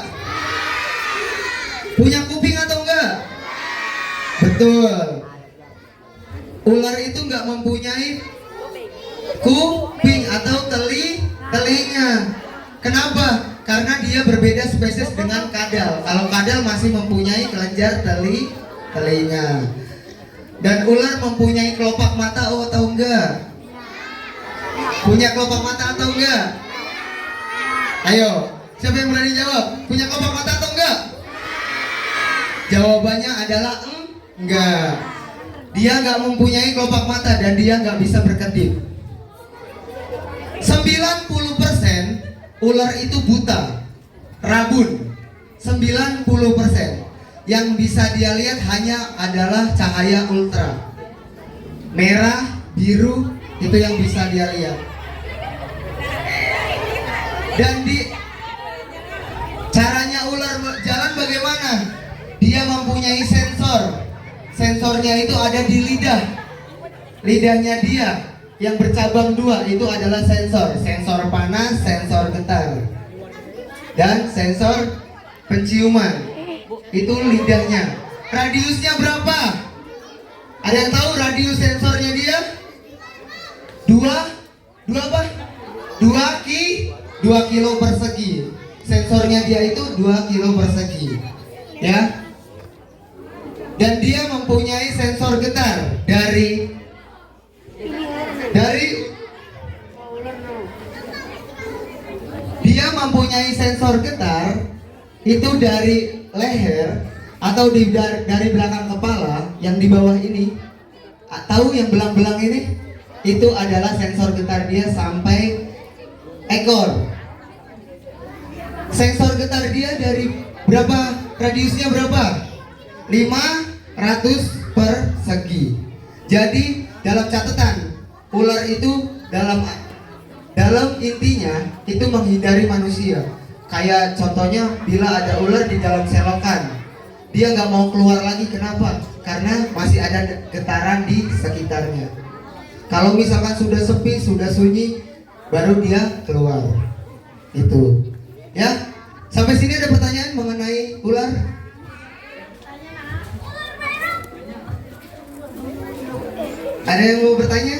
Punya kuping atau enggak? Betul. Ular itu enggak mempunyai kuping atau telinga. Kenapa? Karena dia berbeda spesies dengan kadal. Kalau kadal masih mempunyai kelenjar telinga. Dan ular mempunyai kelopak mata atau enggak? Punya kelopak mata atau enggak? Ayo, siapa yang berani jawab? Punya kelopak mata atau enggak? Jawabannya adalah enggak. Dia enggak mempunyai kelopak mata dan dia enggak bisa berkedip. 90% ular itu buta, rabun. 90%. Yang bisa dia lihat hanya adalah cahaya ultra. Merah, biru, itu yang bisa dia lihat. Dan di caranya ular jalan bagaimana? Dia mempunyai sensor. Sensornya itu ada di lidah. Lidahnya dia yang bercabang dua itu adalah sensor. Sensor panas, sensor getar, dan sensor penciuman. Itu lidahnya. Radiusnya berapa? Ada yang tahu radius sensornya dia? 2 apa? 2 kilo persegi. Sensornya dia itu 2 kilo persegi. Ya. Dan dia mempunyai sensor getar dari dia mempunyai sensor getar itu dari leher atau dari belakang kepala yang di bawah ini. Tahu yang belang-belang ini? Itu adalah sensor getar dia sampai ekor. Sensor getar dia dari berapa? Radiusnya berapa? 500 persegi. Jadi dalam catatan, ular itu dalam intinya itu menghindari manusia. Kayak contohnya bila ada ular di dalam selokan, dia nggak mau keluar lagi. Kenapa? Karena masih ada getaran di sekitarnya. Kalau misalkan sudah sepi, sudah sunyi, baru dia keluar. Itu. Ya. Sampai sini ada pertanyaan mengenai ular? Ada yang mau bertanya?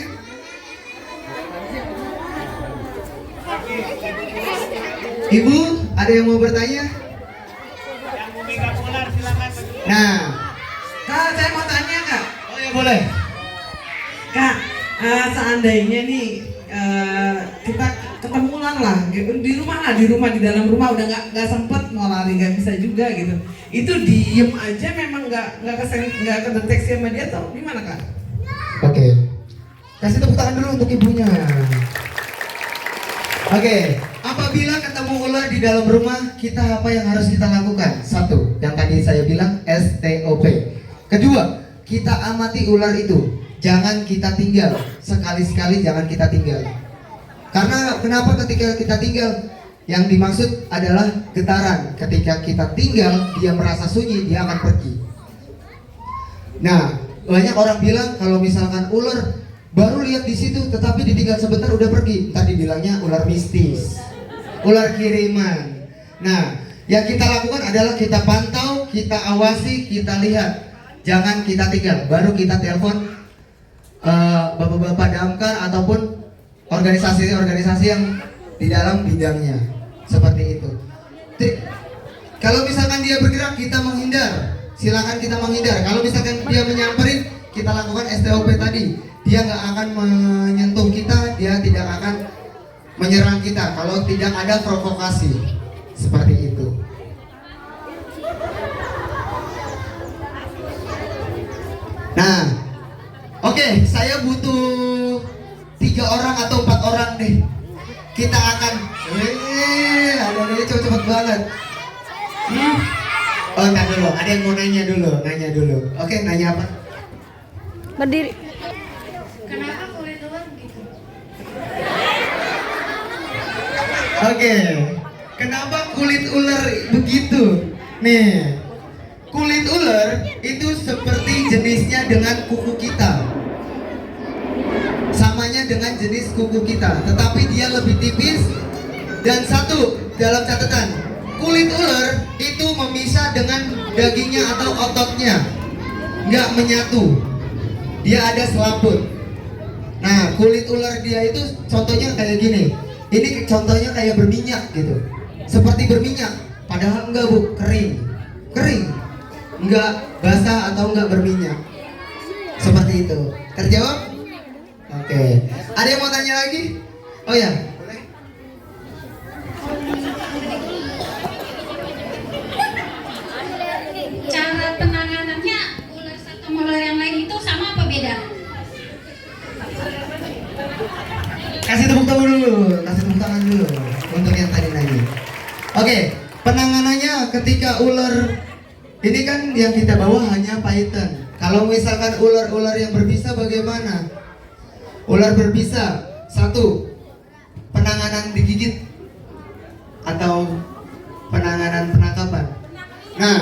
Ibu, ada yang mau bertanya? Nah, Kak, saya mau tanya Kak. oh ya boleh. Kak, seandainya nih kita ketemuan lah di rumah di dalam rumah udah nggak sempet mau lari, nggak bisa juga gitu. Itu diem aja memang nggak kedeteksi sama dia atau gimana Kak? Oke. Kasih tepuk tangan dulu untuk ibunya. Oke. Apabila apabila ketemu ular di dalam rumah, kita apa yang harus kita lakukan? Satu, yang tadi saya bilang STOP. Kedua, kita amati ular itu. Jangan kita tinggal. Sekali-sekali jangan kita tinggal. Karena kenapa ketika kita tinggal? Yang dimaksud adalah getaran. Ketika kita tinggal, dia merasa sunyi, dia akan pergi. Nah, banyak orang bilang kalau misalkan ular baru lihat di situ, tetapi ditinggal sebentar udah pergi. Tadi bilangnya ular mistis, ular kiriman. Nah, yang kita lakukan adalah kita pantau, kita awasi, kita lihat. Jangan kita tinggal. Baru kita telepon bapak-bapak damkar ataupun organisasi-organisasi yang di dalam bidangnya. Seperti itu. Kalau misalkan dia bergerak, kita menghindar. Silakan kita menghindar. Kalau misalkan dia menyamperin, kita lakukan STOP tadi. Dia nggak akan menyentuh kita, dia tidak akan menyerang kita kalau tidak ada provokasi. Seperti itu. Nah, oke, saya butuh 3 orang atau 4 orang deh. Kita akan ada cepet banget. Oh, entar dulu, ada yang mau nanya dulu. Oke, nanya apa? Berdiri. Kenapa kulit ular begitu? Oke, kenapa kulit ular begitu? Nih, kulit ular itu seperti jenisnya dengan kuku kita. Samanya dengan jenis kuku kita, tetapi dia lebih tipis. Dan satu, dalam catatan, kulit ular itu memisah dengan dagingnya atau ototnya, nggak menyatu. Dia ada selaput. Nah, kulit ular dia itu contohnya kayak gini. Ini contohnya kayak berminyak gitu, seperti berminyak. Padahal enggak bu, kering, enggak basah atau enggak berminyak. Seperti itu. Terjawab? Oke. Ada yang mau tanya lagi? Oh ya, boleh. Cara penanganannya ular satu sama ular yang lain itu sama apa beda? Kasih tepuk tangan dulu untuk yang tadi nanya. Oke, penanganannya ketika ular ini kan yang kita bawa hanya python. Kalau misalkan ular-ular yang berbisa bagaimana? Ular berbisa, satu, penanganan digigit atau penanganan penangkapan. Nah,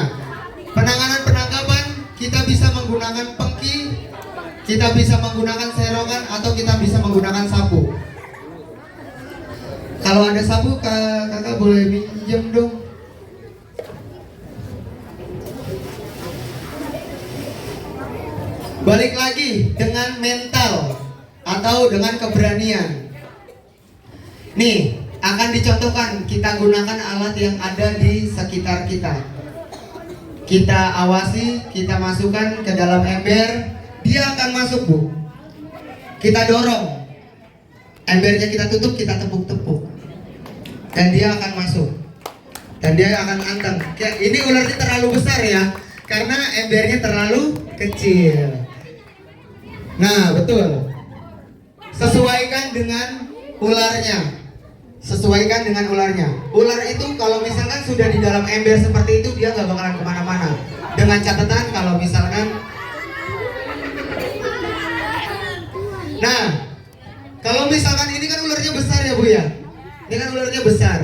penanganan penangkapan kita bisa menggunakan pengki, kita bisa menggunakan serokan, atau kita bisa menggunakan sapu. Kalau ada sapu, kakak boleh pinjam dong. Balik lagi dengan mental atau dengan keberanian. Nih, akan dicontohkan, kita gunakan alat yang ada di sekitar kita. Kita awasi, kita masukkan ke dalam ember, dia akan masuk bu. Kita dorong, embernya kita tutup, kita tepuk-tepuk, dan dia akan masuk. Dan dia akan anteng. Ini ularnya terlalu besar ya, karena embernya terlalu kecil. Nah, betul. Sesuaikan dengan ularnya. Sesuaikan dengan ularnya. Ular itu kalau misalkan sudah di dalam ember seperti itu, dia nggak bakalan kemana-mana. Dengan catatan kalau misalkan, nah, kalau misalkan ini kan ularnya besar ya bu ya. Ini kan ularnya besar.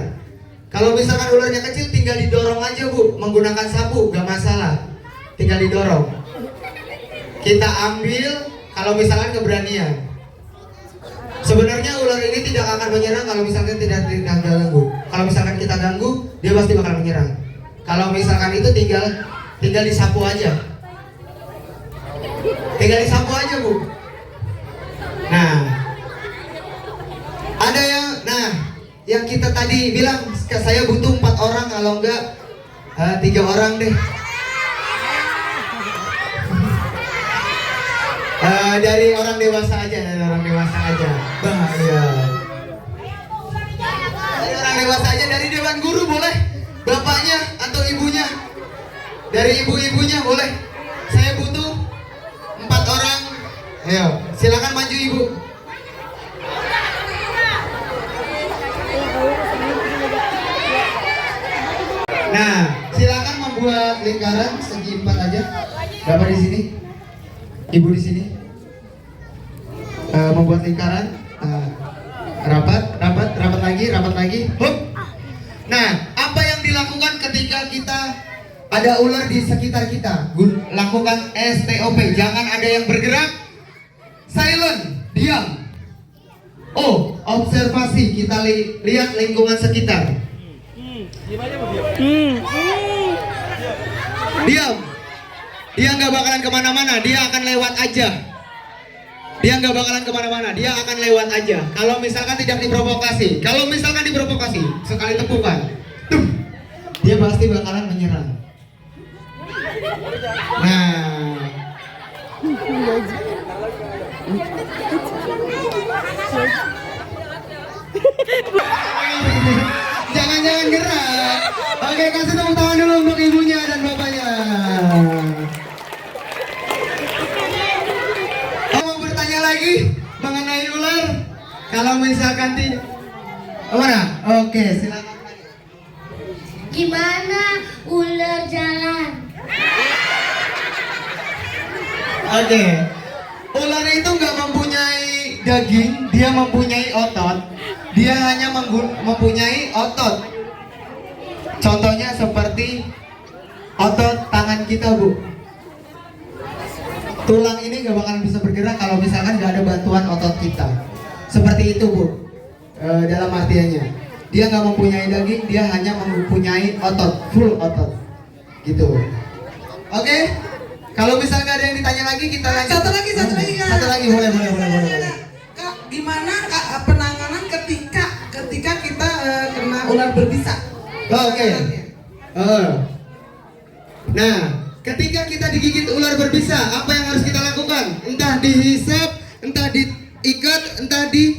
Kalau misalkan ularnya kecil, tinggal didorong aja bu, menggunakan sapu, gak masalah. Tinggal didorong. Kita ambil. Kalau misalkan keberanian, sebenarnya ular ini tidak akan menyerang kalau misalkan tidak ganggu. Kalau misalkan kita ganggu, dia pasti bakal menyerang. Kalau misalkan itu tinggal disapu aja. Tinggal disapu aja bu. Nah, ada yang kita tadi bilang, saya butuh 4 orang, kalau enggak 3 orang deh. Dari orang dewasa aja, bahaya. Dari orang dewasa aja, dari dewan guru boleh, bapaknya atau ibunya, dari ibu-ibunya boleh. Saya butuh 4 orang. Ayo, silakan maju ibu. Nah, silakan membuat lingkaran segi 4 aja. Berapa di sini? Ibu di sini. Membuat lingkaran. Rapat lagi. Hup. Nah, apa yang dilakukan ketika kita ada ular di sekitar kita? Lakukan STOP. Jangan ada yang bergerak. Silent, diam. Oh, observasi. Kita lihat lingkungan sekitar. Diam. Dia nggak bakalan kemana-mana. Dia akan lewat aja. Dia nggak bakalan kemana-mana. Dia akan lewat aja. Kalau misalkan tidak diprovokasi. Kalau misalkan diprovokasi, sekali tepukan, dia pasti bakalan menyerang. Nah, jangan gerak. Oke, kasih tepuk tangan dulu untuk ibunya dan bapaknya. Mau bertanya lagi mengenai ular? Kalau misalkan tidak, mana? Oke, silakan. Gimana ular jalan? Oke, ular itu nggak mempunyai daging, dia mempunyai otot. Dia hanya mempunyai otot. Contohnya seperti otot tangan kita, Bu. Tulang ini nggak bakalan bisa bergerak kalau misalkan nggak ada bantuan otot kita. Seperti itu, Bu. Dalam artiannya, dia nggak mempunyai daging, dia hanya mempunyai otot, full otot, gitu. Oke. Kalau misalnya ada yang ditanya lagi, kita lanjut. Satu lagi ya. Satu lagi, boleh. Kak, gimana Kak penanganan ketika kita kena ular berbisa? Oke. Nah, ketika kita digigit ular berbisa, apa yang harus kita lakukan? Entah dihisap, entah diikat, entah di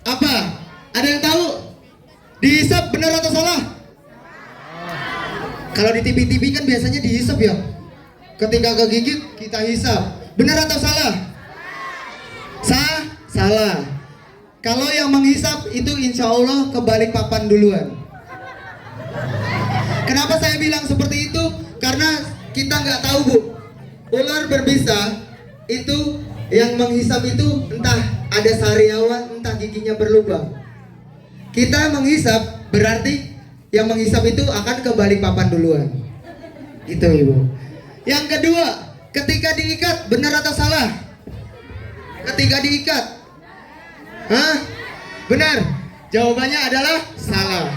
apa? Ada yang tahu? Dihisap benar atau salah? Kalau di TV-TV kan biasanya dihisap ya. Ketika kegigit kita hisap. Benar atau salah? Salah. Kalau yang menghisap itu insya Allah kebalik papan duluan. Kenapa saya bilang seperti itu? Karena kita nggak tahu, Bu. Ular berbisa itu yang menghisap itu entah ada sariawan, entah giginya berlubang. Kita menghisap berarti yang menghisap itu akan kebalik papan duluan. Itu, Ibu. Yang kedua, ketika diikat, benar atau salah? Ketika diikat, benar. Jawabannya adalah salah.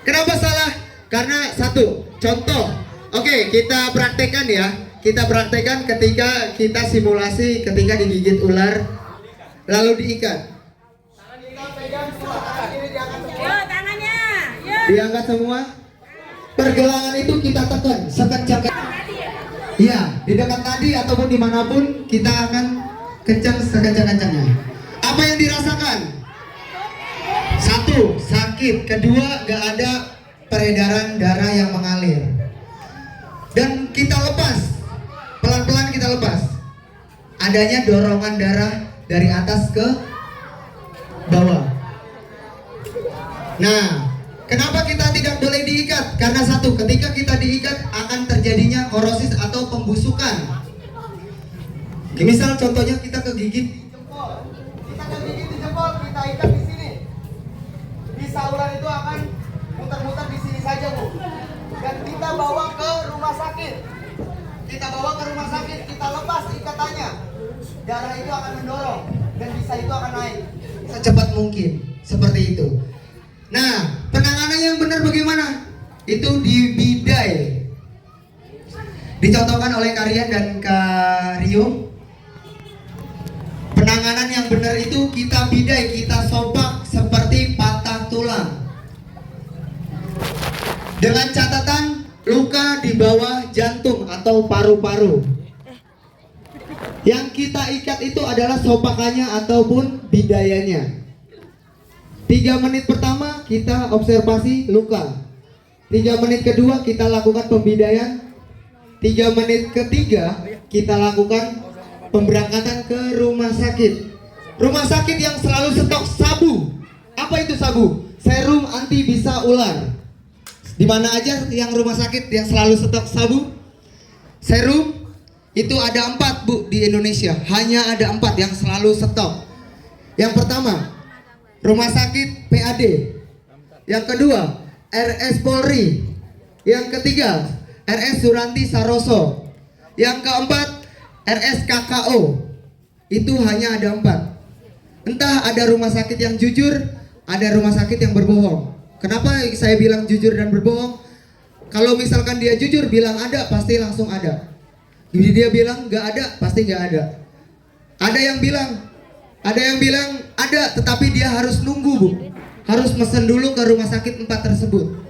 Kenapa salah? Karena satu, contoh. Oke, kita praktekkan ya. Kita praktekkan ketika kita simulasi ketika digigit ular, lalu diikat. Diangkat semua. Pergelangan itu kita tekan sekencang. Iya, di dekat tadi ataupun dimanapun kita akan kencang sekencang-kencangnya. Apa yang dirasakan? Satu, sakit. Kedua, gak ada peredaran darah yang mengalir. Dan kita lepas, pelan-pelan kita lepas. Adanya dorongan darah dari atas ke bawah. Nah, kenapa kita tidak boleh diikat? Karena satu, ketika kita diikat akan terjadinya korosis atau pembusukan. Misal contohnya kita kegigit di jempol. Kita kegigit di jempol, kita ikat di sini. Bisa ular itu akan muter-muter di sini saja, Bu. Dan kita bawa ke rumah sakit. Kita lepas ikatannya. Darah itu akan mendorong dan bisa itu akan naik secepat mungkin. Seperti itu. Nah, penanganan yang benar bagaimana? Itu dibidai. Dicontohkan oleh Karian dan Kak Rio. Penanganan yang benar itu kita bidai, kita sopak seperti patah tulang. Dengan catatan luka di bawah jantung atau paru-paru. Yang kita ikat itu adalah sopakannya ataupun bidayanya. 3 menit pertama kita observasi luka. 3 menit kedua kita lakukan pembidaian. 3 menit ketiga kita lakukan pemberangkatan ke rumah sakit. Rumah sakit yang selalu stok sabu. Apa itu sabu? Serum anti bisa ular. Di mana aja yang rumah sakit yang selalu stok sabu, serum, itu ada 4 Bu di Indonesia. Hanya ada 4 yang selalu stok. Yang pertama, rumah sakit PAD. Yang kedua, RS Polri. Yang ketiga, RS Suranti Saroso. Yang keempat, RS KKO. Itu hanya ada 4. Entah ada rumah sakit yang jujur, ada rumah sakit yang berbohong. Kenapa saya bilang jujur dan berbohong? Kalau misalkan dia jujur bilang ada, pasti langsung ada. Jadi dia bilang nggak ada, pasti nggak ada. Ada yang bilang ada, tetapi dia harus nunggu Bu. Harus mesen dulu ke rumah sakit 4 tersebut.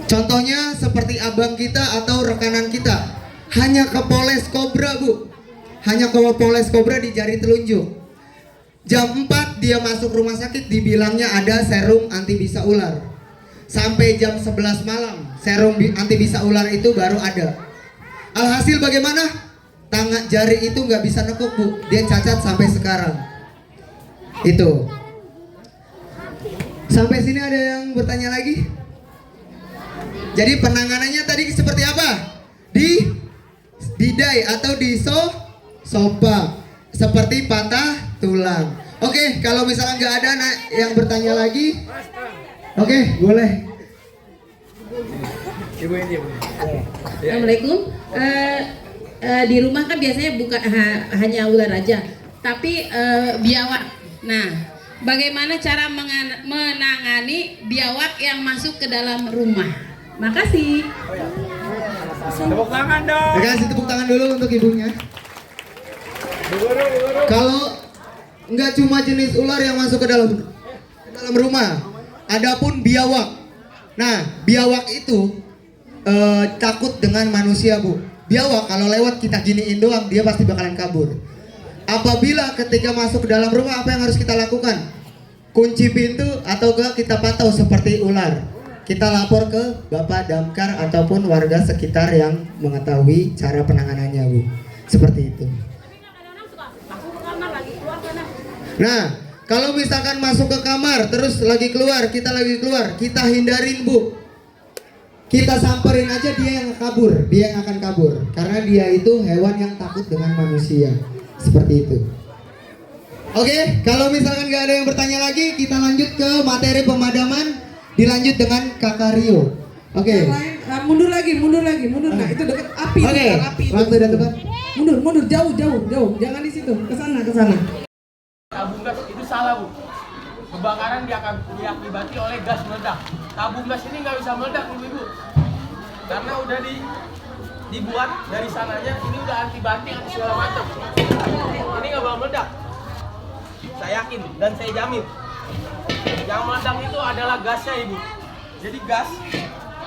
Contohnya seperti abang kita atau rekanan kita, hanya ke Polres Kobra Bu. Hanya ke Polres Kobra di jari telunjuk. Jam 4 dia masuk rumah sakit dibilangnya ada serum anti bisa ular. Sampai jam 11 malam serum anti bisa ular itu baru ada. Alhasil bagaimana? Tangan jari itu nggak bisa nekuk Bu. Dia cacat sampai sekarang. Itu. Sampai sini ada yang bertanya lagi? Jadi penanganannya tadi seperti apa? Didai atau sopa. Seperti patah tulang. Oke, kalau misalnya nggak ada yang bertanya lagi, oke, boleh. Assalamualaikum. Di rumah kan biasanya bukan hanya ular aja, tapi biawak. Nah, bagaimana cara menangani biawak yang masuk ke dalam rumah? Makasih. Tepuk tangan dong. Kasih tepuk tangan dulu untuk ibunya. Kalau nggak cuma jenis ular yang masuk ke dalam rumah, adapun biawak. Nah, biawak itu takut dengan manusia Bu. Biawak kalau lewat kita giniin doang, dia pasti bakalan kabur. Apabila ketika masuk ke dalam rumah, apa yang harus kita lakukan? Kunci pintu atau kita pantau seperti ular. Kita lapor ke Bapak Damkar ataupun warga sekitar yang mengetahui cara penanganannya Bu. Seperti itu. Nah, kalau misalkan masuk ke kamar terus lagi keluar, kita hindarin Bu. Kita samperin aja dia yang akan kabur karena dia itu hewan yang takut dengan manusia. Seperti itu. Oke, kalau misalkan nggak ada yang bertanya lagi, kita lanjut ke materi pemadaman, dilanjut dengan Kakak Rio. Oke. Mundur lagi. Nah, itu dekat api. Oke. Waktu dan tempat. Mundur, jauh. Jangan di situ. Ke sana. Tabung gas itu salah Bu. Kebakaran diakibati oleh gas meledak. Tabung gas ini nggak bisa meledak ibu-ibu, karena udah dibuat dari sananya ini udah anti banting atau segala macam. Ini nggak bakal meledak. Saya yakin dan saya jamin. Yang meledak itu adalah gasnya ibu. Jadi gas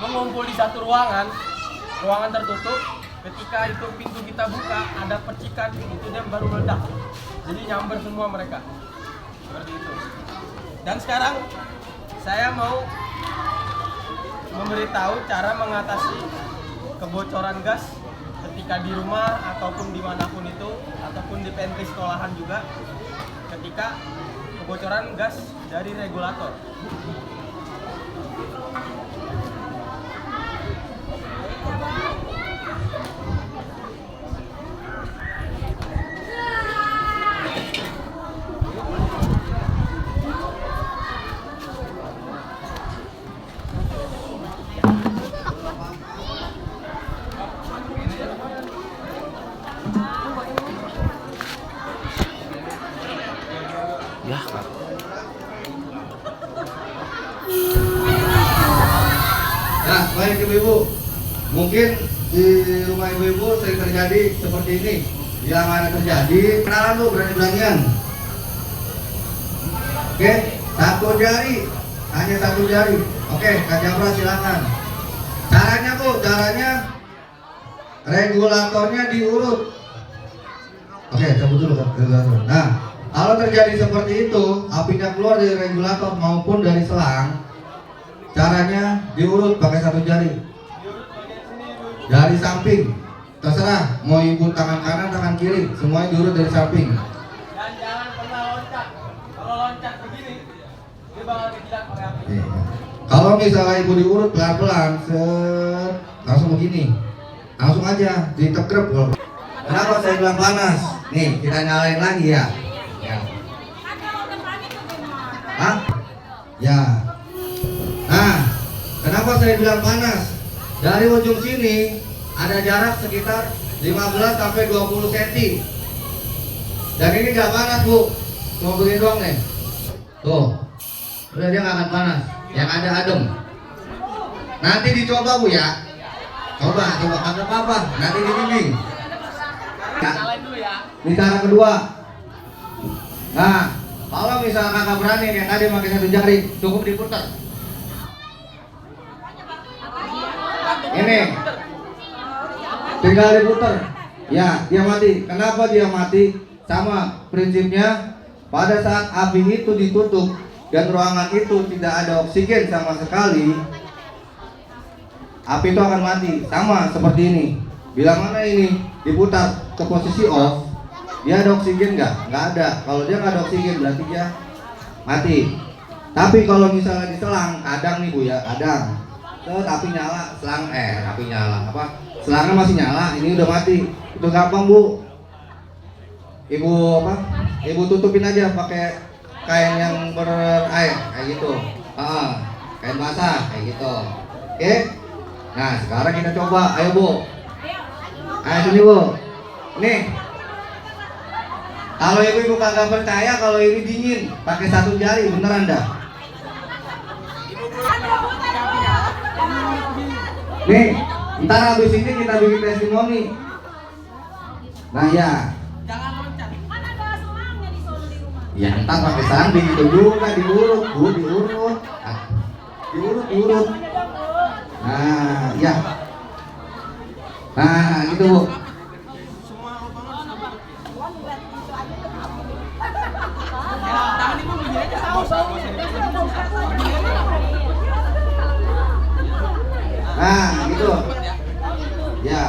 mengumpul di satu ruangan tertutup. Ketika itu pintu kita buka, ada percikan, itu dia baru meledak. Jadi nyamber semua mereka. Seperti itu. Dan sekarang saya mau memberitahu cara mengatasi kebocoran gas ketika di rumah ataupun dimanapun itu, ataupun di pantry sekolahan juga, ketika kebocoran gas dari regulator. Nah, baik ibu-ibu, mungkin di rumah ibu-ibu sering terjadi seperti ini. Yang mana terjadi, kenalan lu berani-beranian. Oke, hanya satu jari. Oke, Kak Jabra silakan. Caranya regulatornya diurut. Oke, cabut dulu Kak regulator. Nah, kalau terjadi seperti itu, apinya keluar dari regulator maupun dari selang, caranya diurut pakai satu jari. Dari samping, terserah mau ibu tangan kanan, tangan kiri, semuanya diurut dari samping. Dan jangan pernah loncat. Kalau loncat begini, dia bakal kejilat pakai api. Kalau misalnya ibu diurut pelan-pelan, langsung begini, langsung aja ditegrep. Kenapa saya bilang panas? Nih kita nyalain lagi ya. Hah? Ya. Nah, kenapa saya bilang panas? Dari ujung sini ada jarak sekitar 15 sampai 20 cm. Dan ini nggak panas bu, cuma begini doang nih. Tuh, udah dia nggak akan panas. Yang ada adem. Nanti dicoba bu ya. Coba kagak apa-apa. Nanti dibimbing. Ya. Ini cara kedua. Nah, kalau misalnya kakak berani yang tadi pakai satu jari, cukup diputar. Ini tinggal diputar. Ya, dia mati. Kenapa dia mati? Sama prinsipnya, pada saat api itu ditutup dan ruangan itu tidak ada oksigen sama sekali, api itu akan mati. Sama seperti ini. Bila mana ini diputar ke posisi off, dia ada oksigen nggak? Nggak ada. Kalau dia nggak ada oksigen berarti dia mati. Tapi kalau misalnya diselang, kadang nih bu ya, kadang api nyala, api nyala apa? Selangnya masih nyala, ini udah mati. Itu gampang bu. Ibu apa? Ibu tutupin aja pakai kain yang berair kayak gitu. Kain basah kayak gitu. Oke? Nah, sekarang kita coba. Ayo, Bu. Ayo sini, Bu. Nih. Kalau ibu-ibu kagak percaya kalau ini dingin, pakai satu jari beneran dah. Nih, ntar habis ini kita bikin testimoni. Nah, ya. Ya entar pakai sanding itu juga diurut, Bu, diurut. Diurut. Nah, ya. Nah, gitu, Bu. Nah, gitu. Ya.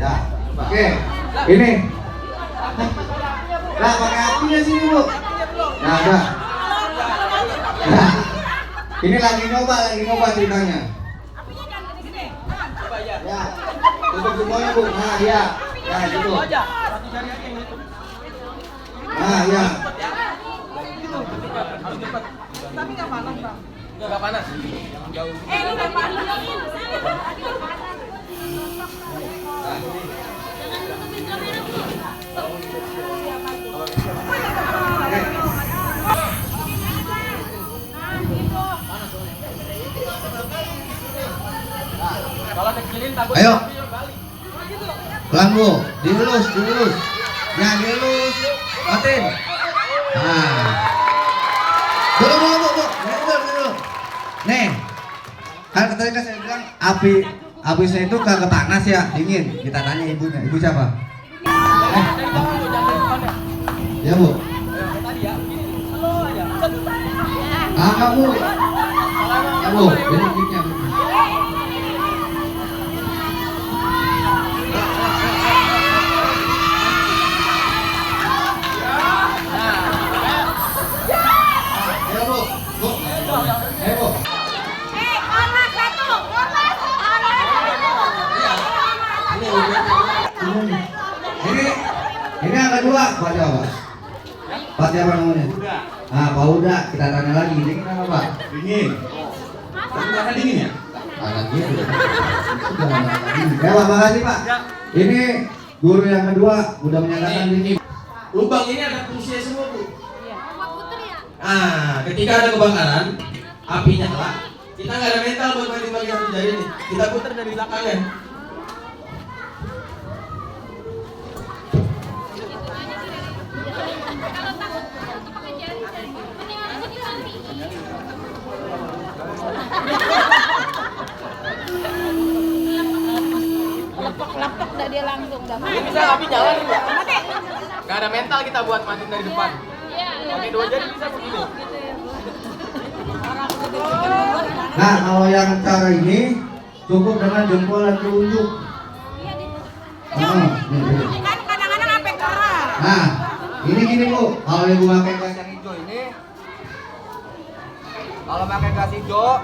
Ya. Oke. Ini. Nah, pakai apinya sini, Bu. Nah, udah. Nah, ini lagi nyoba ceritanya. Ya, tutup semuanya, Bu. Nah, ya. Ya, gitu. Nah, ya. Tapi nggak panas, Bang. Nggak panas. Jauh. Ini nggak panas. Ayo, pelan Bu, dielus. Ya, dielus, matiin. Nah, dulu. Nih, kan tadi saya bilang api saya itu kagak panas ya, dingin. Kita tanya ibunya, ibu siapa? Ya Bu. Kamu. Ya Bu, ini mic-nya. Ini yang kedua, Pak siapa? Pak siapa namanya? Nah, Pak Uda, kita tanya lagi. Ini kenapa Pak? Dingin. Tapi karena dingin ya? Karena gitu. Ya Pak, makasih Pak. Ini guru yang kedua udah menyatakan dingin. Lubang ini ada fungsinya semua Bu. Ah, ketika ada kebakaran, api nyala, kita nggak ada mental buat main bagian satu jari ini. Kita putar dari belakangnya. Lepok dah dia langsung dah. Ini bisa api nyala nih, Mbak. Gak ada mental kita buat matiin dari depan. Pakai dua jari bisa begini. Nah, kalau yang cara ini cukup dengan jempol dan telunjuk. Kan kadang-kadang sampai keras. Nah, ini gini Bu, kalau ibu pakai kacang hijau ini, Kalau pakai gas hijau,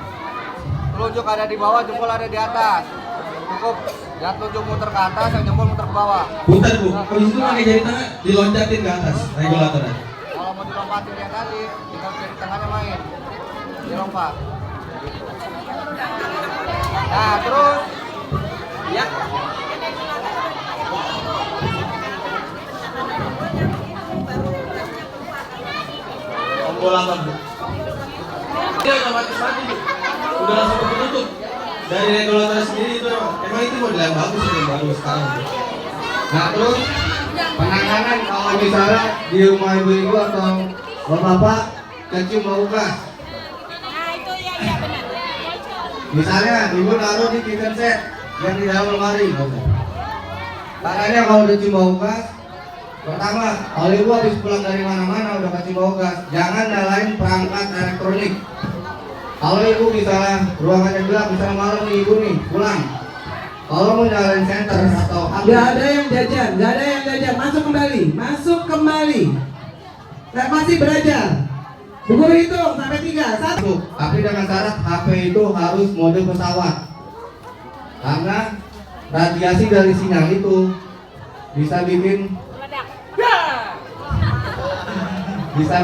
telunjuk ada di bawah, jempol ada di atas. Cukup yang telunjuk muter ke atas, yang jempol muter ke bawah. Putar Bu, habis itu pakai jari tengah diloncatin ke atas regulatornya. Kalau mau dilompatin yang tadi, tinggal jari tengahnya main. Dilompat. Nah, terus ya. Tombol apa Bu? Dia otomatis mati Bu. Udah langsung ketutup. Dari regulator sendiri itu emang itu model yang bagus ini baru sekarang Bu. Nah, terus penanganan kalau misalnya di rumah ibu-ibu atau bapak-bapak kecium bau gas. Misalnya ibu naruh di kitchen set yang di dalam lemari. Caranya kalau udah cium bau gas, pertama kalau ibu habis pulang dari mana-mana udah kecium bau gas, jangan nyalain perangkat elektronik. Kalau ibu misalnya ruangannya gelap, misalnya malam nih ibu nih pulang, kalau mau nyalain senter atau Nggak ada yang jajan, nggak ada yang jajan. Masuk kembali, masuk kembali. Masih belajar. Bu Guru hitung sampai 3. 1. tapi dengan syarat HP itu harus mode pesawat, karena radiasi dari sinyal itu bisa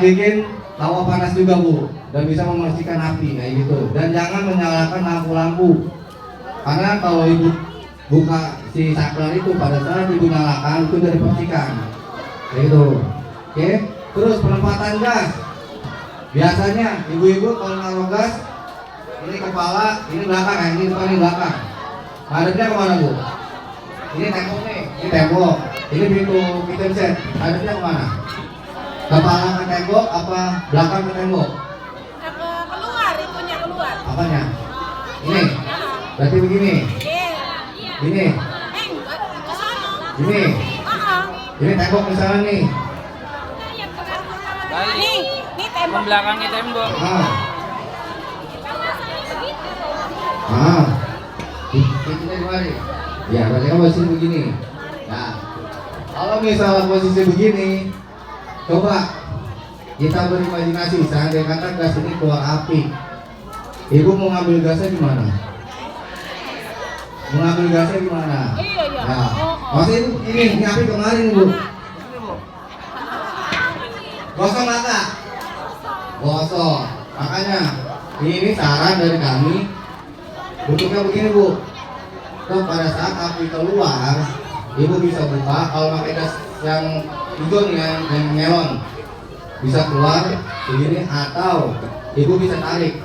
bikin hawa panas juga Bu, dan bisa membersihkan api kayak gitu. Dan jangan menyalakan lampu-lampu, karena kalau ibu buka si saklar itu pada saat ibu nyalakan itu dari percikan kayak gitu. Oke, terus penempatan gas. Biasanya ibu-ibu kalau naruh gas, ini kepala, ini belakang ya, ini depan, ini belakang. Hadapnya kemana Bu? Ini tembok nih, ini tembok, ini pintu kitchen set. Hadapnya kemana? Kepala ke tembok apa belakang ke tembok? Keluar, itunya keluar. Apanya? Ini. Berarti begini. Ini. Ini. Ini tembok misalnya nih. Ini tembok. Membelakangi tembok. Ini kemari. Ya, berarti kan posisi begini. Nah, kalau misalnya posisi begini, coba kita berimajinasi, seandainya kata gas ini keluar api, ibu mau ngambil gasnya gimana? Mau ngambil gasnya gimana? Nah, maksudnya ini api kemarin Bu. Gosong mata, gosong. Makanya ini saran dari kami, bentuknya begini Bu. Tuh pada saat api keluar, ibu bisa buka. Kalau pakai gas yang hijau nih yang melon, bisa keluar begini, atau ibu bisa tarik.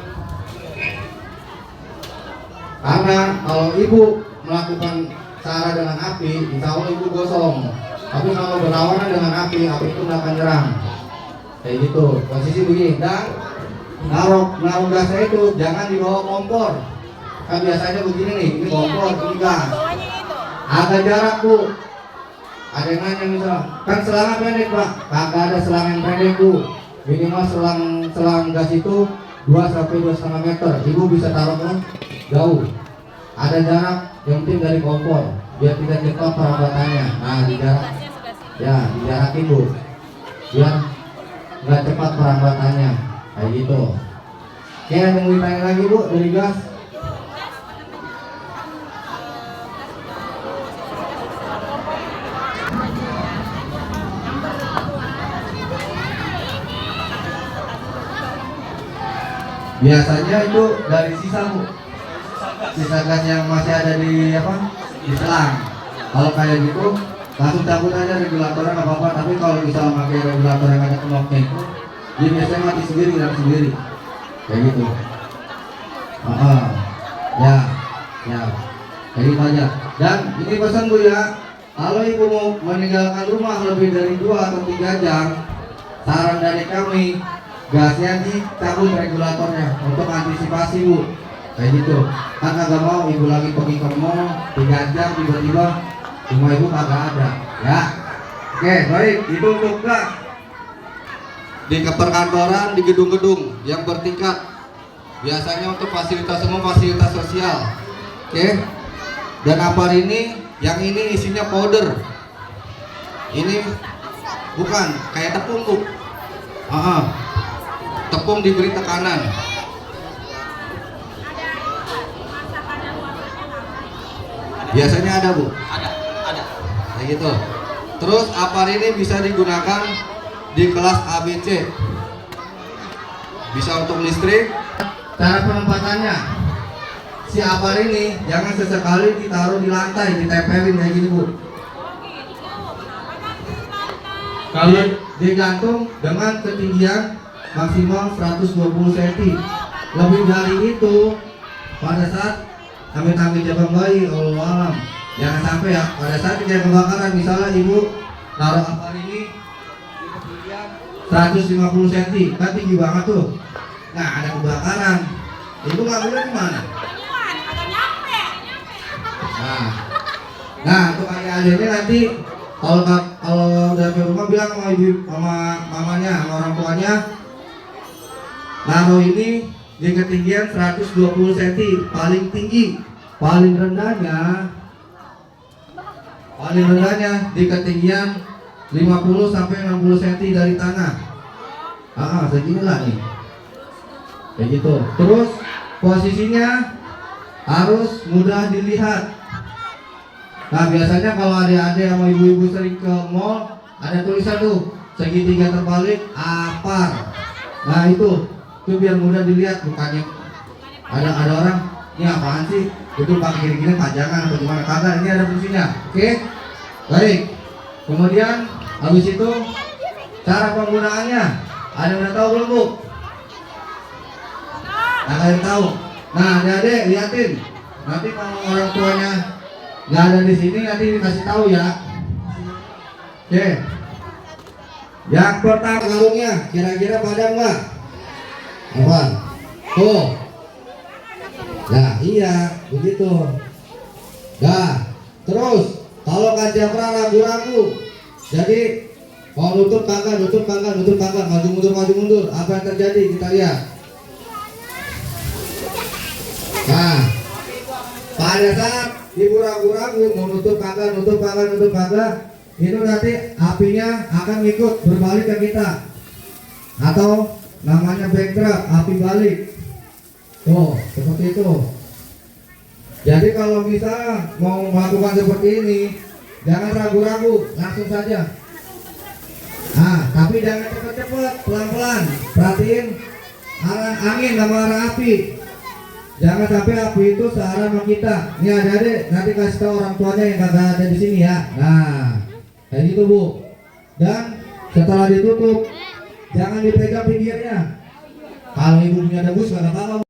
Karena kalau ibu melakukan cara dengan api, insya Allah ibu gosong. Tapi kalau berlawanan dengan api itu nggak akan nyerang. Kayak gitu, posisi begini. Dan naruh gasnya itu jangan dibawa kompor. Kan biasanya begini nih, ini kompor, ini gas. Ada jarak Bu. Ada yang nanya misal, kan selangnya pendek Pak. Kagak ada selang yang pendek Bu. Minimal selang gas itu 2 sampai 2,5 meter. Ibu bisa taruhnya jauh. Ada jarak yang penting dari kompor, biar tidak cepat perambatannya. Nah, di jarak, ya di jarak ibu, biar nggak cepat perambatannya, kayak gitu. Oke, ada yang mau ditanya lagi Bu dari gas? Biasanya itu dari sisa Bu, sisa gas yang masih ada di di selang. Kalau kayak gitu langsung cabut aja regulatornya nggak apa-apa. Tapi kalau misalnya pakai regulator yang ada knopnya itu, dia biasanya mati sendiri dan sendiri kayak gitu. Ya kayak gitu aja. Dan ini pesan Bu ya, kalau ibu mau meninggalkan rumah lebih dari 2 atau 3 jam, saran dari kami gasnya dicabut regulatornya untuk antisipasi Bu, kayak gitu. Kan kagak mau ibu lagi pergi ke mall 3 jam tiba-tiba rumah ibu kagak ada ya. Oke, baik, itu untuk gas di perkantoran, di gedung-gedung yang bertingkat, biasanya untuk fasilitas umum, fasilitas sosial. Oke, dan apa ini, yang ini isinya powder, ini bukan kayak tepung Bu. Tepung diberi tekanan. Biasanya ada Bu? Ada. Kayak gitu. Terus APAR ini bisa digunakan di kelas ABC. Bisa untuk listrik. Cara penempatannya, si APAR ini jangan sesekali ditaruh di lantai, ditempelin kayak gini Bu. Kalau digantung dengan ketinggian maksimal 120 cm. Lebih dari itu, pada saat amit-amit jabang bayi, Allah alam, jangan sampai ya. Pada saat kejadian kebakaran, misalnya ibu taruh APAR ini di ketinggian 150 cm, kan tinggi banget tuh. Nah, ada kebakaran, ibu ngambilnya di mana? Nah, untuk adik-adik ini nanti kalau udah ke rumah bilang sama ibu, sama mamanya, sama orang tuanya, naruh ini di ketinggian 120 cm, paling tinggi, paling rendahnya di ketinggian 50 sampai 60 cm dari tanah. Seginilah nih. Kayak gitu. Terus posisinya harus mudah dilihat. Nah, biasanya kalau adik-adik sama ibu-ibu sering ke mall, ada tulisan tuh segitiga terbalik APAR. Nah, itu biar mudah dilihat, bukannya ada orang ini apaan sih, itu pakai gini-gini pajangan atau gimana, kagak, ini ada fungsinya. Oke, baik. Kemudian habis itu cara penggunaannya ada yang udah tahu belum Bu? Ada yang tahu? Nah, adik-adik liatin, nanti kalau orang tuanya nggak ada di sini nanti dikasih tahu ya. Oke, yang pertama kalungnya kira-kira padam nggak? Apa? Tuh. Nah, iya, begitu. Nah, terus kalau Kak Japra ragu-ragu, jadi mau nutup kagak, maju mundur, apa yang terjadi kita lihat. Nah, pada saat ibu ragu-ragu mau nutup kagak, itu nanti apinya akan ikut berbalik ke kita, atau namanya backdraft, api balik. Tuh, seperti itu. Jadi kalau bisa mau melakukan seperti ini, jangan ragu-ragu, langsung saja. Nah, tapi jangan cepet-cepet, pelan-pelan. Perhatiin arah angin sama arah api. Jangan sampai api itu searah sama kita. Ini adik-adik, nanti kasih tahu orang tuanya yang kagak ada di sini ya. Nah, kayak gitu Bu. Dan setelah ditutup, jangan dipegang pinggirnya. Kalau ibu punya debus nggak apa-apa.